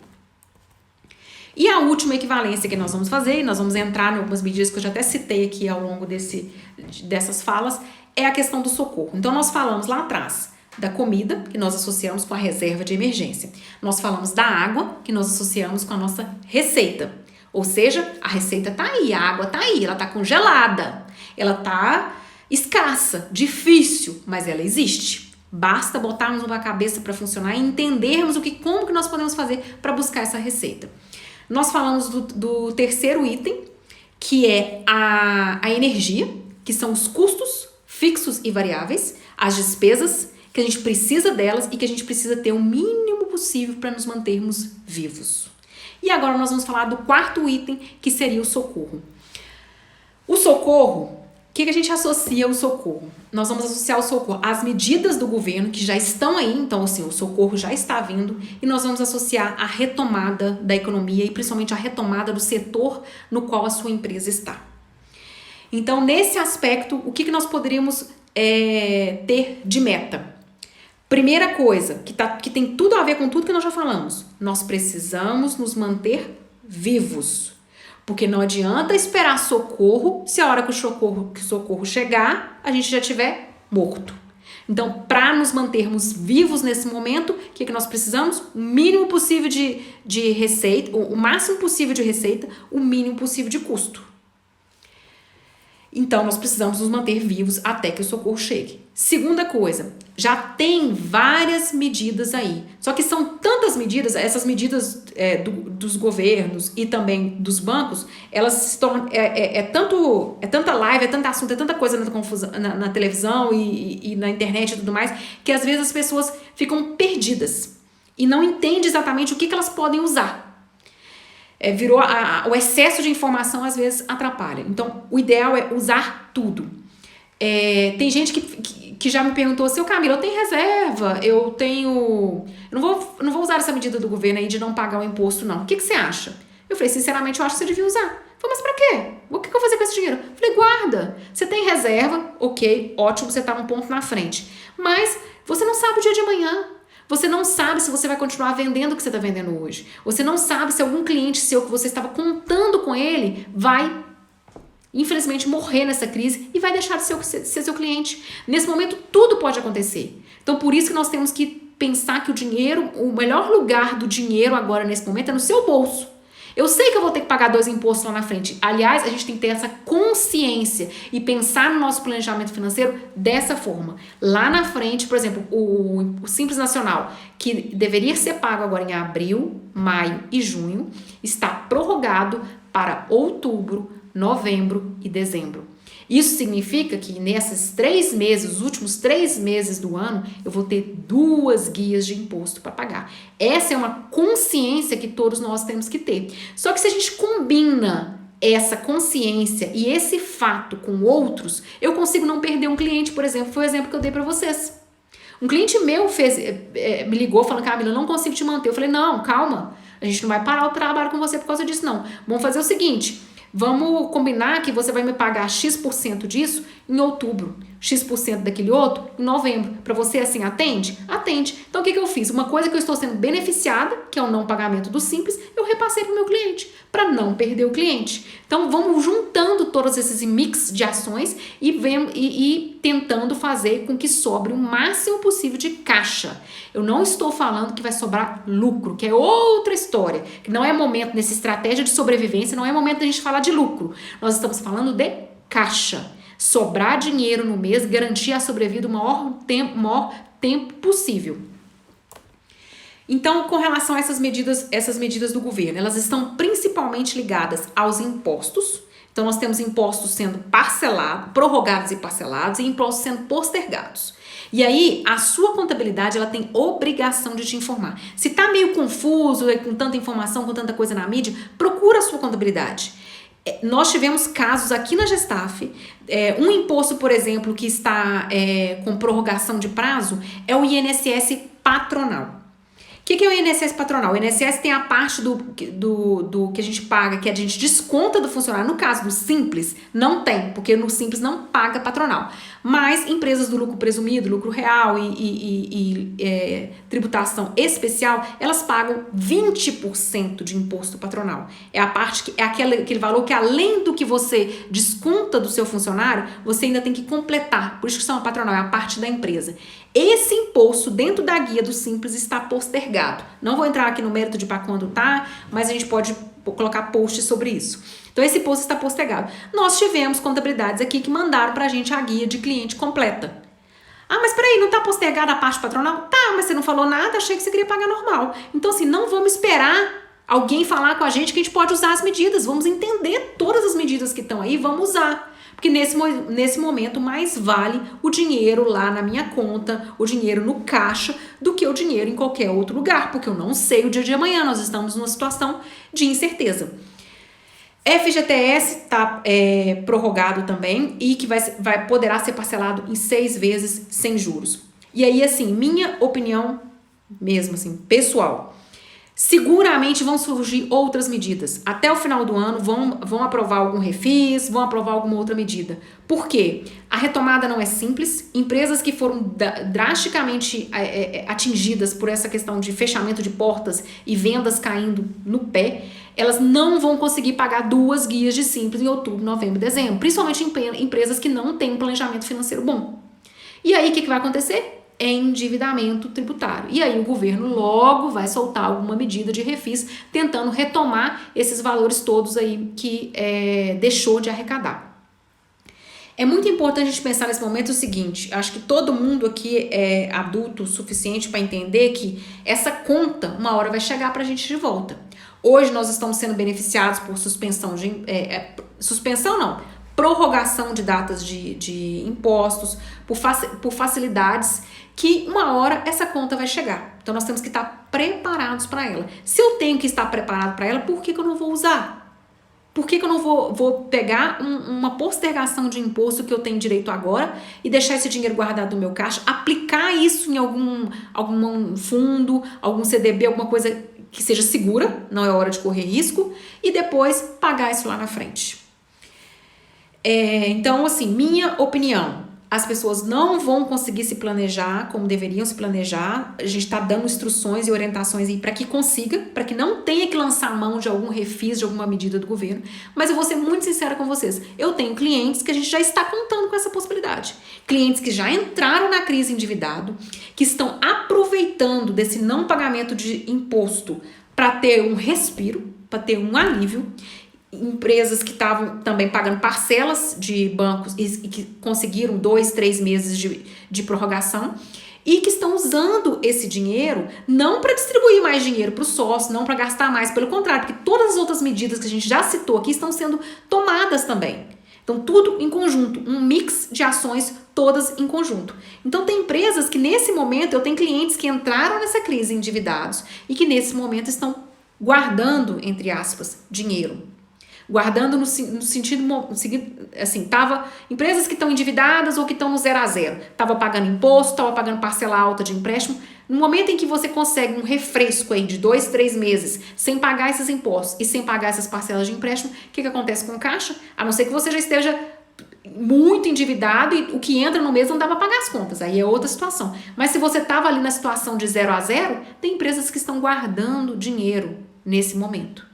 E a última equivalência que nós vamos fazer, e nós vamos entrar em algumas medidas que eu já até citei aqui ao longo dessas falas, é a questão do socorro. Então, nós falamos lá atrás da comida, que nós associamos com a reserva de emergência. Nós falamos da água, que nós associamos com a nossa receita. Ou seja, a receita tá aí, a água tá aí, ela tá congelada, ela tá escassa, difícil, mas ela existe. Basta botarmos uma cabeça para funcionar e entendermos como que nós podemos fazer para buscar essa receita. Nós falamos do terceiro item, que é a energia, que são os custos fixos e variáveis, as despesas, que a gente precisa delas e que a gente precisa ter o mínimo possível para nos mantermos vivos. E agora nós vamos falar do quarto item, que seria o socorro. O socorro, o que a gente associa ao socorro? Nós vamos associar o socorro às medidas do governo que já estão aí, então assim, o socorro já está vindo, e nós vamos associar a retomada da economia e principalmente a retomada do setor no qual a sua empresa está. Então, nesse aspecto, o que nós poderíamos ter de meta? Primeira coisa, que tem tudo a ver com tudo que nós já falamos, nós precisamos nos manter vivos. Porque não adianta esperar socorro se a hora que o socorro chegar, a gente já estiver morto. Então, para nos mantermos vivos nesse momento, o que nós precisamos? O mínimo possível de receita, o máximo possível de receita, o mínimo possível de custo. Então, nós precisamos nos manter vivos até que o socorro chegue. Segunda coisa, já tem várias medidas aí. Só que são tantas medidas, essas medidas dos governos e também dos bancos, elas se tornam, tanta live, é tanto assunto, é tanta coisa na televisão e na internet e tudo mais, que às vezes as pessoas ficam perdidas e não entendem exatamente o que elas podem usar. O excesso de informação às vezes atrapalha. Então, o ideal é usar tudo. Tem gente que já me perguntou assim: Camila, eu tenho reserva, eu não vou usar essa medida do governo aí de não pagar o imposto, não. O que você acha? Eu falei: sinceramente, eu acho que você devia usar. Eu falei: mas pra quê? O que eu vou fazer com esse dinheiro? Eu falei: guarda. Você tem reserva, ok, ótimo, você tá um ponto na frente. Mas você não sabe o dia de amanhã. Você não sabe se você vai continuar vendendo o que você está vendendo hoje. Você não sabe se algum cliente seu que você estava contando com ele vai, infelizmente, morrer nessa crise e vai deixar de ser seu cliente. Nesse momento, tudo pode acontecer. Então, por isso que nós temos que pensar que o melhor lugar do dinheiro agora, nesse momento, é no seu bolso. Eu sei que eu vou ter que pagar 2 impostos lá na frente. Aliás, a gente tem que ter essa consciência e pensar no nosso planejamento financeiro dessa forma. Lá na frente, por exemplo, o Simples Nacional, que deveria ser pago agora em abril, maio e junho, está prorrogado para outubro, novembro e dezembro. Isso significa que nesses 3 meses, os últimos 3 meses do ano, eu vou ter 2 guias de imposto para pagar. Essa é uma consciência que todos nós temos que ter. Só que se a gente combina essa consciência e esse fato com outros, eu consigo não perder um cliente, por exemplo. Foi o exemplo que eu dei para vocês. Um cliente meu me ligou falando: Camila, eu não consigo te manter. Eu falei: não, calma, a gente não vai parar o trabalho com você por causa disso, não. Vamos fazer o seguinte: vamos combinar que você vai me pagar X% disso em outubro, X% daquele outro em novembro. Para você, assim, atende? Atende. Então, o que eu fiz? Uma coisa que eu estou sendo beneficiada, que é o não pagamento do Simples, eu repassei para o meu cliente, para não perder o cliente. Então, vamos juntando todos esses mix de ações e tentando fazer com que sobre o máximo possível de caixa. Eu não estou falando que vai sobrar lucro, que é outra história, que não é momento, nessa estratégia de sobrevivência, não é momento da gente falar de lucro. Nós estamos falando de caixa. sobrar dinheiro no mês, garantir a sobrevida o maior tempo possível. Então, com relação a essas medidas do governo, elas estão principalmente ligadas aos impostos. Então, nós temos impostos sendo prorrogados e parcelados, e impostos sendo postergados. E aí, a sua contabilidade, ela tem obrigação de te informar. Se tá meio confuso, com tanta informação, com tanta coisa na mídia, procura a sua contabilidade. Nós tivemos casos aqui na Gestaf, um imposto, por exemplo, que está com prorrogação de prazo, é o INSS patronal. O que é o INSS patronal? O INSS tem a parte do que a gente paga, que a gente desconta do funcionário. No caso do Simples, não tem, porque no Simples não paga patronal. Mas empresas do lucro presumido, lucro real e tributação especial, elas pagam 20% de imposto patronal. É a parte aquele valor que, além do que você desconta do seu funcionário, você ainda tem que completar. Por isso que chama patronal, é a parte da empresa. Esse imposto dentro da guia do Simples está postergado. Não vou entrar aqui no mérito de para quando tá, mas a gente pode colocar post sobre isso. Então esse imposto está postergado. Nós tivemos contabilidades aqui que mandaram pra gente a guia de cliente completa. Ah, mas peraí, não tá postergada a parte patronal? Tá, mas você não falou nada, achei que você queria pagar normal. Então assim, não vamos esperar alguém falar com a gente que a gente pode usar as medidas. Vamos entender todas as medidas que estão aí, vamos usar. Porque nesse momento mais vale o dinheiro lá na minha conta, o dinheiro no caixa, do que o dinheiro em qualquer outro lugar, porque eu não sei o dia de amanhã, nós estamos numa situação de incerteza. FGTS está prorrogado também e que poderá ser parcelado em 6 vezes sem juros. E aí, assim, minha opinião mesmo, assim, pessoal, seguramente vão surgir outras medidas. Até o final do ano vão aprovar algum refis, vão aprovar alguma outra medida. Por quê? A retomada não é simples. Empresas que foram drasticamente atingidas por essa questão de fechamento de portas e vendas caindo no pé, elas não vão conseguir pagar 2 guias de Simples em outubro, novembro e dezembro. Principalmente empresas que não têm um planejamento financeiro bom. E aí, o que vai acontecer? Endividamento tributário. E aí o governo logo vai soltar alguma medida de refis tentando retomar esses valores todos aí que deixou de arrecadar. É muito importante a gente pensar nesse momento o seguinte, acho que todo mundo aqui é adulto o suficiente para entender que essa conta uma hora vai chegar para a gente de volta. Hoje nós estamos sendo beneficiados por prorrogação de datas de impostos, por facilidades que uma hora essa conta vai chegar. Então nós temos que estar preparados para ela. Se eu tenho que estar preparado para ela, por que eu não vou usar? Por que eu não vou pegar uma postergação de imposto que eu tenho direito agora e deixar esse dinheiro guardado no meu caixa, aplicar isso em algum fundo, algum CDB, alguma coisa que seja segura, não é hora de correr risco, e depois pagar isso lá na frente. Então, assim, minha opinião, as pessoas não vão conseguir se planejar como deveriam se planejar. A gente está dando instruções e orientações aí para que consiga, para que não tenha que lançar mão de algum refis, de alguma medida do governo. Mas eu vou ser muito sincera com vocês. Eu tenho clientes que a gente já está contando com essa possibilidade. Clientes que já entraram na crise endividado, que estão aproveitando desse não pagamento de imposto para ter um respiro, para ter um alívio. Empresas que estavam também pagando parcelas de bancos e que conseguiram 2, 3 meses de prorrogação e que estão usando esse dinheiro não para distribuir mais dinheiro para o sócio, não para gastar mais, pelo contrário, porque todas as outras medidas que a gente já citou aqui estão sendo tomadas também. Então, tudo em conjunto, um mix de ações todas em conjunto. Então, tem empresas que nesse momento, eu tenho clientes que entraram nessa crise endividados e que nesse momento estão guardando, entre aspas, dinheiro. Guardando no sentido, assim, empresas que estão endividadas ou que estão no 0 a 0. Estava pagando imposto, estava pagando parcela alta de empréstimo. No momento em que você consegue um refresco aí de 2, 3 meses sem pagar esses impostos e sem pagar essas parcelas de empréstimo, o que acontece com o caixa? A não ser que você já esteja muito endividado e o que entra no mês não dá para pagar as contas, aí é outra situação. Mas se você estava ali na situação de 0 a 0, tem empresas que estão guardando dinheiro nesse momento.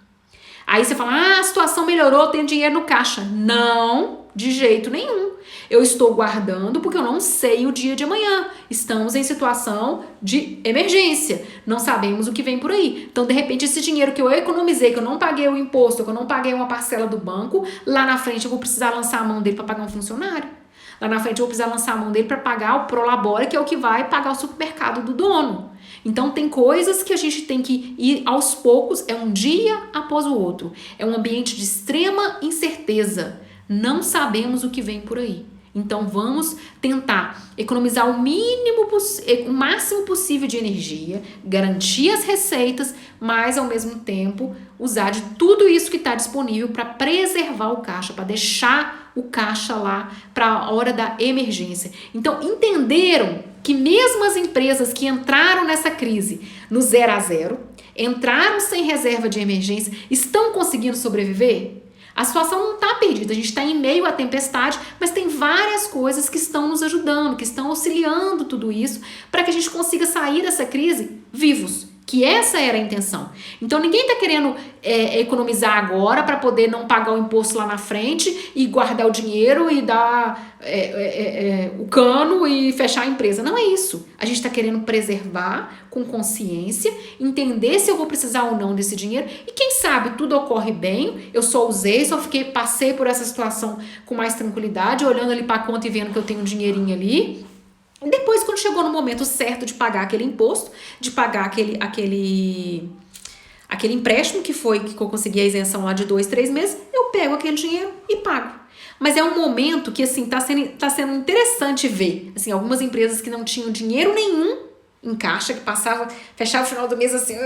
Aí você fala, a situação melhorou, tem dinheiro no caixa. Não, de jeito nenhum. Eu estou guardando porque eu não sei o dia de amanhã. Estamos em situação de emergência. Não sabemos o que vem por aí. Então, de repente, esse dinheiro que eu economizei, que eu não paguei o imposto, que eu não paguei uma parcela do banco, lá na frente eu vou precisar lançar a mão dele para pagar um funcionário. Lá na frente eu vou precisar lançar a mão dele para pagar o Prolabore, que é o que vai pagar o supermercado do dono. Então tem coisas que a gente tem que ir aos poucos, é um dia após o outro. É um ambiente de extrema incerteza. Não sabemos o que vem por aí. Então vamos tentar economizar o máximo possível de energia, garantir as receitas, mas ao mesmo tempo usar de tudo isso que está disponível para preservar o caixa, para deixar o caixa lá para a hora da emergência. Então entenderam que mesmo as empresas que entraram nessa crise no 0 a 0, entraram sem reserva de emergência, estão conseguindo sobreviver? A situação não está perdida, a gente está em meio à tempestade, mas tem várias coisas que estão nos ajudando, que estão auxiliando tudo isso para que a gente consiga sair dessa crise vivos, que essa era a intenção. Então ninguém está querendo economizar agora para poder não pagar o imposto lá na frente e guardar o dinheiro e dar o cano e fechar a empresa. Não é isso. A gente está querendo preservar com consciência, entender se eu vou precisar ou não desse dinheiro e quem sabe tudo ocorre bem, eu só usei, passei por essa situação com mais tranquilidade, olhando ali para a conta e vendo que eu tenho um dinheirinho ali. E depois, quando chegou no momento certo de pagar aquele imposto, de pagar aquele empréstimo que eu consegui a isenção lá de 2, 3 meses, eu pego aquele dinheiro e pago. Mas é um momento que, assim, tá sendo interessante ver, assim, algumas empresas que não tinham dinheiro nenhum em caixa, que fechava o final do mês assim,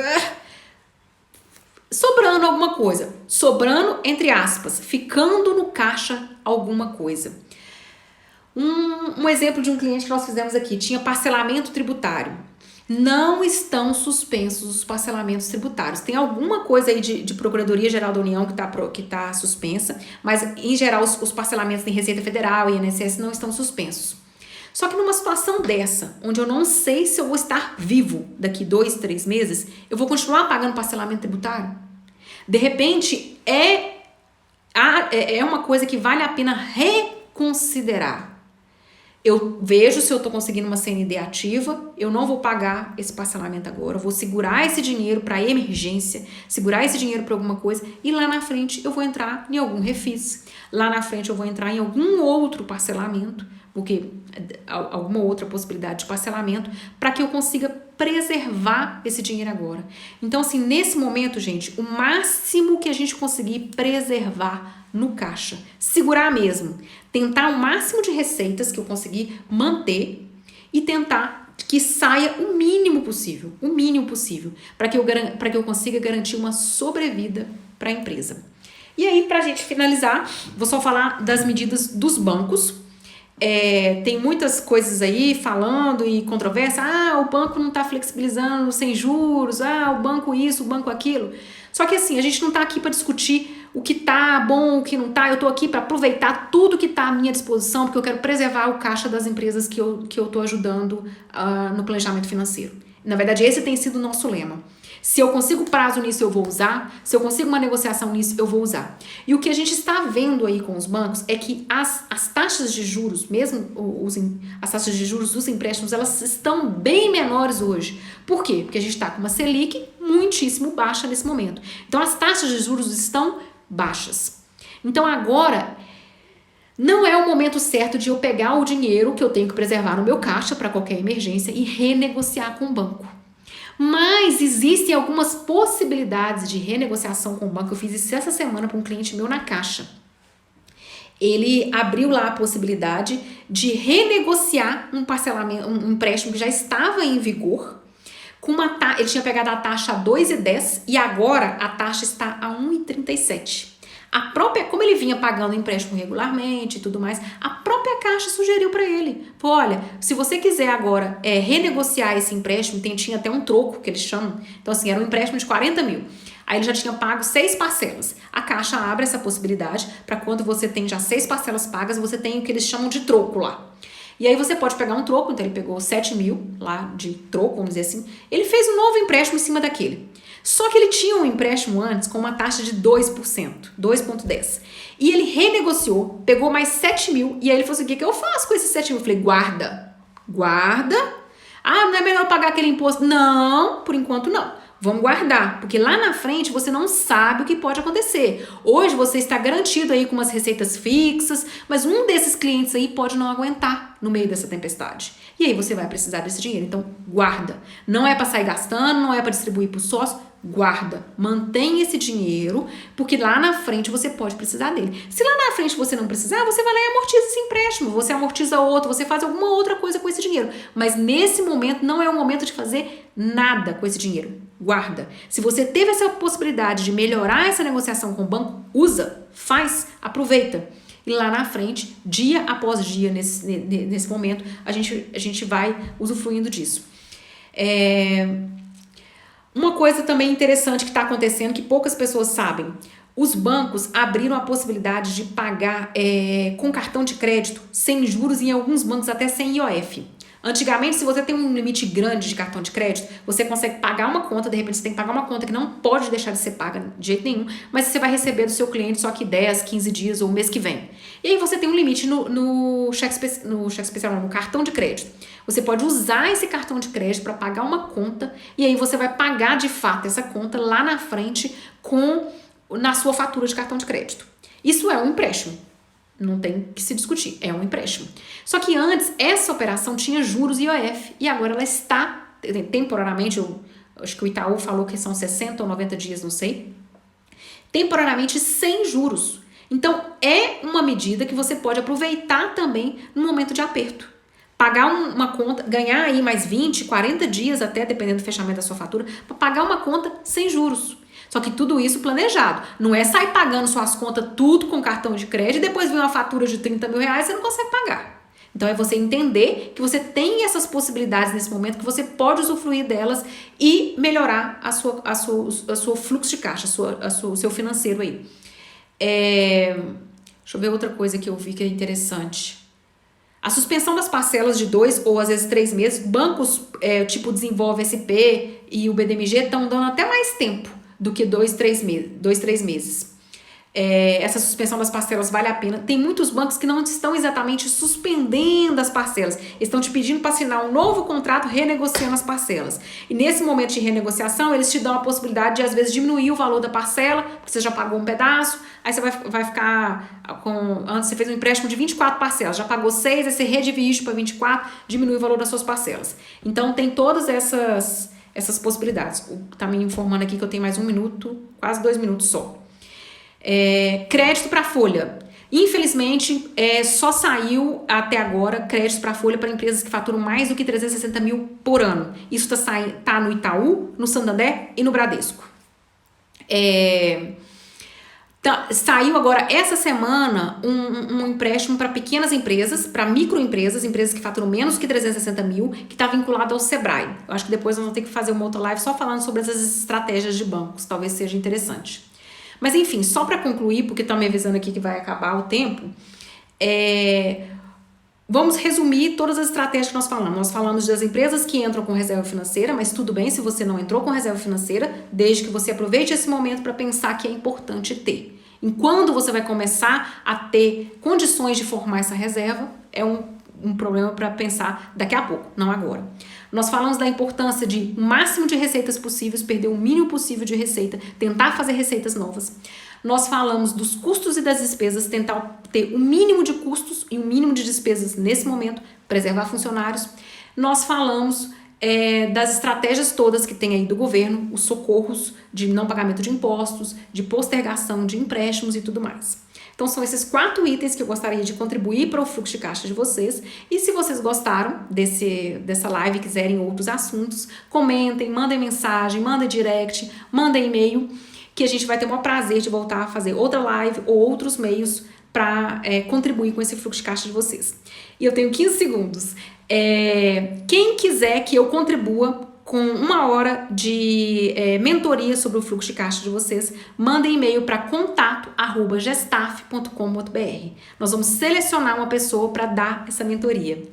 sobrando alguma coisa. Sobrando, entre aspas, ficando no caixa alguma coisa. Um exemplo de um cliente que nós fizemos aqui, tinha parcelamento tributário. Não estão suspensos os parcelamentos tributários. Tem alguma coisa aí de Procuradoria-Geral da União que tá suspensa, mas em geral os parcelamentos em Receita Federal e INSS não estão suspensos. Só que numa situação dessa, onde eu não sei se eu vou estar vivo daqui 2, 3 meses, eu vou continuar pagando parcelamento tributário? De repente, é uma coisa que vale a pena reconsiderar. Eu vejo se eu estou conseguindo uma CND ativa, eu não vou pagar esse parcelamento agora, eu vou segurar esse dinheiro para emergência, segurar esse dinheiro para alguma coisa e lá na frente eu vou entrar em algum refis, lá na frente eu vou entrar em algum outro parcelamento, porque alguma outra possibilidade de parcelamento, para que eu consiga preservar esse dinheiro agora. Então, assim, nesse momento, gente, o máximo que a gente conseguir preservar no caixa, segurar mesmo, tentar o máximo de receitas que eu conseguir manter e tentar que saia o mínimo possível, para que eu consiga garantir uma sobrevida para a empresa. E aí, para a gente finalizar, vou só falar das medidas dos bancos. Tem muitas coisas aí falando e controvérsia, o banco não está flexibilizando sem juros, o banco isso, o banco aquilo. Só que assim, a gente não está aqui para discutir o que tá bom, o que não tá, eu tô aqui para aproveitar tudo que tá à minha disposição, porque eu quero preservar o caixa das empresas que eu tô ajudando no planejamento financeiro. Na verdade, esse tem sido o nosso lema. Se eu consigo prazo nisso, eu vou usar. Se eu consigo uma negociação nisso, eu vou usar. E o que a gente está vendo aí com os bancos é que as taxas de juros, mesmo as taxas de juros dos empréstimos, elas estão bem menores hoje. Por quê? Porque a gente está com uma Selic muitíssimo baixa nesse momento. Então, as taxas de juros estão baixas. Então, agora não é o momento certo de eu pegar o dinheiro que eu tenho que preservar no meu caixa para qualquer emergência e renegociar com o banco. Mas existem algumas possibilidades de renegociação com o banco. Eu fiz isso essa semana para um cliente meu na Caixa. Ele abriu lá a possibilidade de renegociar um parcelamento, um empréstimo que já estava em vigor. Ele tinha pegado a taxa a 2,10 e agora a taxa está a 1,37. Como ele vinha pagando empréstimo regularmente e tudo mais, a própria Caixa sugeriu para ele. Falou, olha, se você quiser agora renegociar esse empréstimo, tinha até um troco que eles chamam. Então assim, era um empréstimo de 40 mil. Aí ele já tinha pago 6 parcelas. A Caixa abre essa possibilidade para quando você tem já 6 parcelas pagas, você tem o que eles chamam de troco lá. E aí você pode pegar um troco, então ele pegou 7 mil lá de troco, vamos dizer assim. Ele fez um novo empréstimo em cima daquele. Só que ele tinha um empréstimo antes com uma taxa de 2%, 2,10%. E ele renegociou, pegou mais 7 mil, e aí ele falou assim, o que eu faço com esses 7 mil? Eu falei, guarda. Ah, não é melhor pagar aquele imposto? Não, por enquanto não. Vamos guardar, porque lá na frente você não sabe o que pode acontecer. Hoje você está garantido aí com umas receitas fixas, mas um desses clientes aí pode não aguentar no meio dessa tempestade. E aí você vai precisar desse dinheiro. Então, guarda. Não é para sair gastando, não é para distribuir para o sócio. Guarda. Mantém esse dinheiro, porque lá na frente você pode precisar dele. Se lá na frente você não precisar, você vai lá e amortiza esse empréstimo. Você amortiza outro, você faz alguma outra coisa com esse dinheiro. Mas nesse momento não é o momento de fazer nada com esse dinheiro. Guarda. Se você teve essa possibilidade de melhorar essa negociação com o banco, usa, faz, aproveita. E lá na frente, dia após dia, nesse momento, a gente vai usufruindo disso. Uma coisa também interessante que está acontecendo, que poucas pessoas sabem, os bancos abriram a possibilidade de pagar com cartão de crédito, sem juros, em alguns bancos até sem IOF. Antigamente, se você tem um limite grande de cartão de crédito, você consegue pagar uma conta, de repente você tem que pagar uma conta que não pode deixar de ser paga de jeito nenhum, mas você vai receber do seu cliente só que 10, 15 dias ou mês que vem. E aí você tem um limite no cheque especial, no cartão de crédito. Você pode usar esse cartão de crédito para pagar uma conta e aí você vai pagar de fato essa conta lá na frente na sua fatura de cartão de crédito. Isso é um empréstimo. Não tem que se discutir, é um empréstimo. Só que antes, essa operação tinha juros e IOF, e agora ela está, temporariamente, eu acho que o Itaú falou que são 60 ou 90 dias, não sei, temporariamente sem juros. Então, é uma medida que você pode aproveitar também no momento de aperto. Pagar uma conta, ganhar aí mais 20, 40 dias até, dependendo do fechamento da sua fatura, para pagar uma conta sem juros. Só que tudo isso planejado. Não é sair pagando suas contas tudo com cartão de crédito e depois vir uma fatura de 30 mil reais e você não consegue pagar. Então é você entender que você tem essas possibilidades nesse momento, que você pode usufruir delas e melhorar a sua fluxo de caixa, o seu financeiro aí. Deixa eu ver outra coisa que eu vi que é interessante. A suspensão das parcelas de 2 ou às vezes 3 meses, bancos tipo Desenvolve SP e o BDMG estão dando até mais tempo do que 2, 3 meses. Essa suspensão das parcelas vale a pena. Tem muitos bancos que não estão exatamente suspendendo as parcelas. Estão te pedindo para assinar um novo contrato renegociando as parcelas. E nesse momento de renegociação, eles te dão a possibilidade de, às vezes, diminuir o valor da parcela, porque você já pagou um pedaço, aí você vai ficar com... Antes você fez um empréstimo de 24 parcelas, já pagou 6, aí você redivide para 24, diminui o valor das suas parcelas. Então, tem todas essas possibilidades. Tá me informando aqui que eu tenho mais 1 minuto, quase 2 minutos só. Crédito para folha. Infelizmente, só saiu até agora crédito para folha para empresas que faturam mais do que 360 mil por ano. Isso tá no Itaú, no Santander e no Bradesco. Saiu agora essa semana um empréstimo para pequenas empresas, para microempresas, empresas que faturam menos que 360 mil, que está vinculado ao Sebrae. Eu acho que depois nós vamos ter que fazer uma outra live só falando sobre essas estratégias de bancos, talvez seja interessante. Mas enfim, só para concluir, porque estão me avisando aqui que vai acabar o tempo, vamos resumir todas as estratégias que nós falamos. Nós falamos das empresas que entram com reserva financeira, mas tudo bem se você não entrou com reserva financeira, desde que você aproveite esse momento para pensar que é importante ter. Enquanto você vai começar a ter condições de formar essa reserva, é um problema para pensar daqui a pouco, não agora. Nós falamos da importância de o máximo de receitas possíveis, perder o mínimo possível de receita, tentar fazer receitas novas. Nós falamos dos custos e das despesas, tentar ter o mínimo de custos e o mínimo de despesas nesse momento, preservar funcionários. Nós falamos das estratégias todas que tem aí do governo, os socorros de não pagamento de impostos, de postergação de empréstimos e tudo mais. Então são esses 4 itens que eu gostaria de contribuir para o fluxo de caixa de vocês. E se vocês gostaram dessa live e quiserem outros assuntos, comentem, mandem mensagem, mandem direct, mandem e-mail, que a gente vai ter o maior prazer de voltar a fazer outra live ou outros meios para contribuir com esse fluxo de caixa de vocês. E eu tenho 15 segundos. Quem quiser que eu contribua com 1 hora de mentoria sobre o fluxo de caixa de vocês, mandem e-mail para contato@gestaf.com.br. Nós vamos selecionar uma pessoa para dar essa mentoria.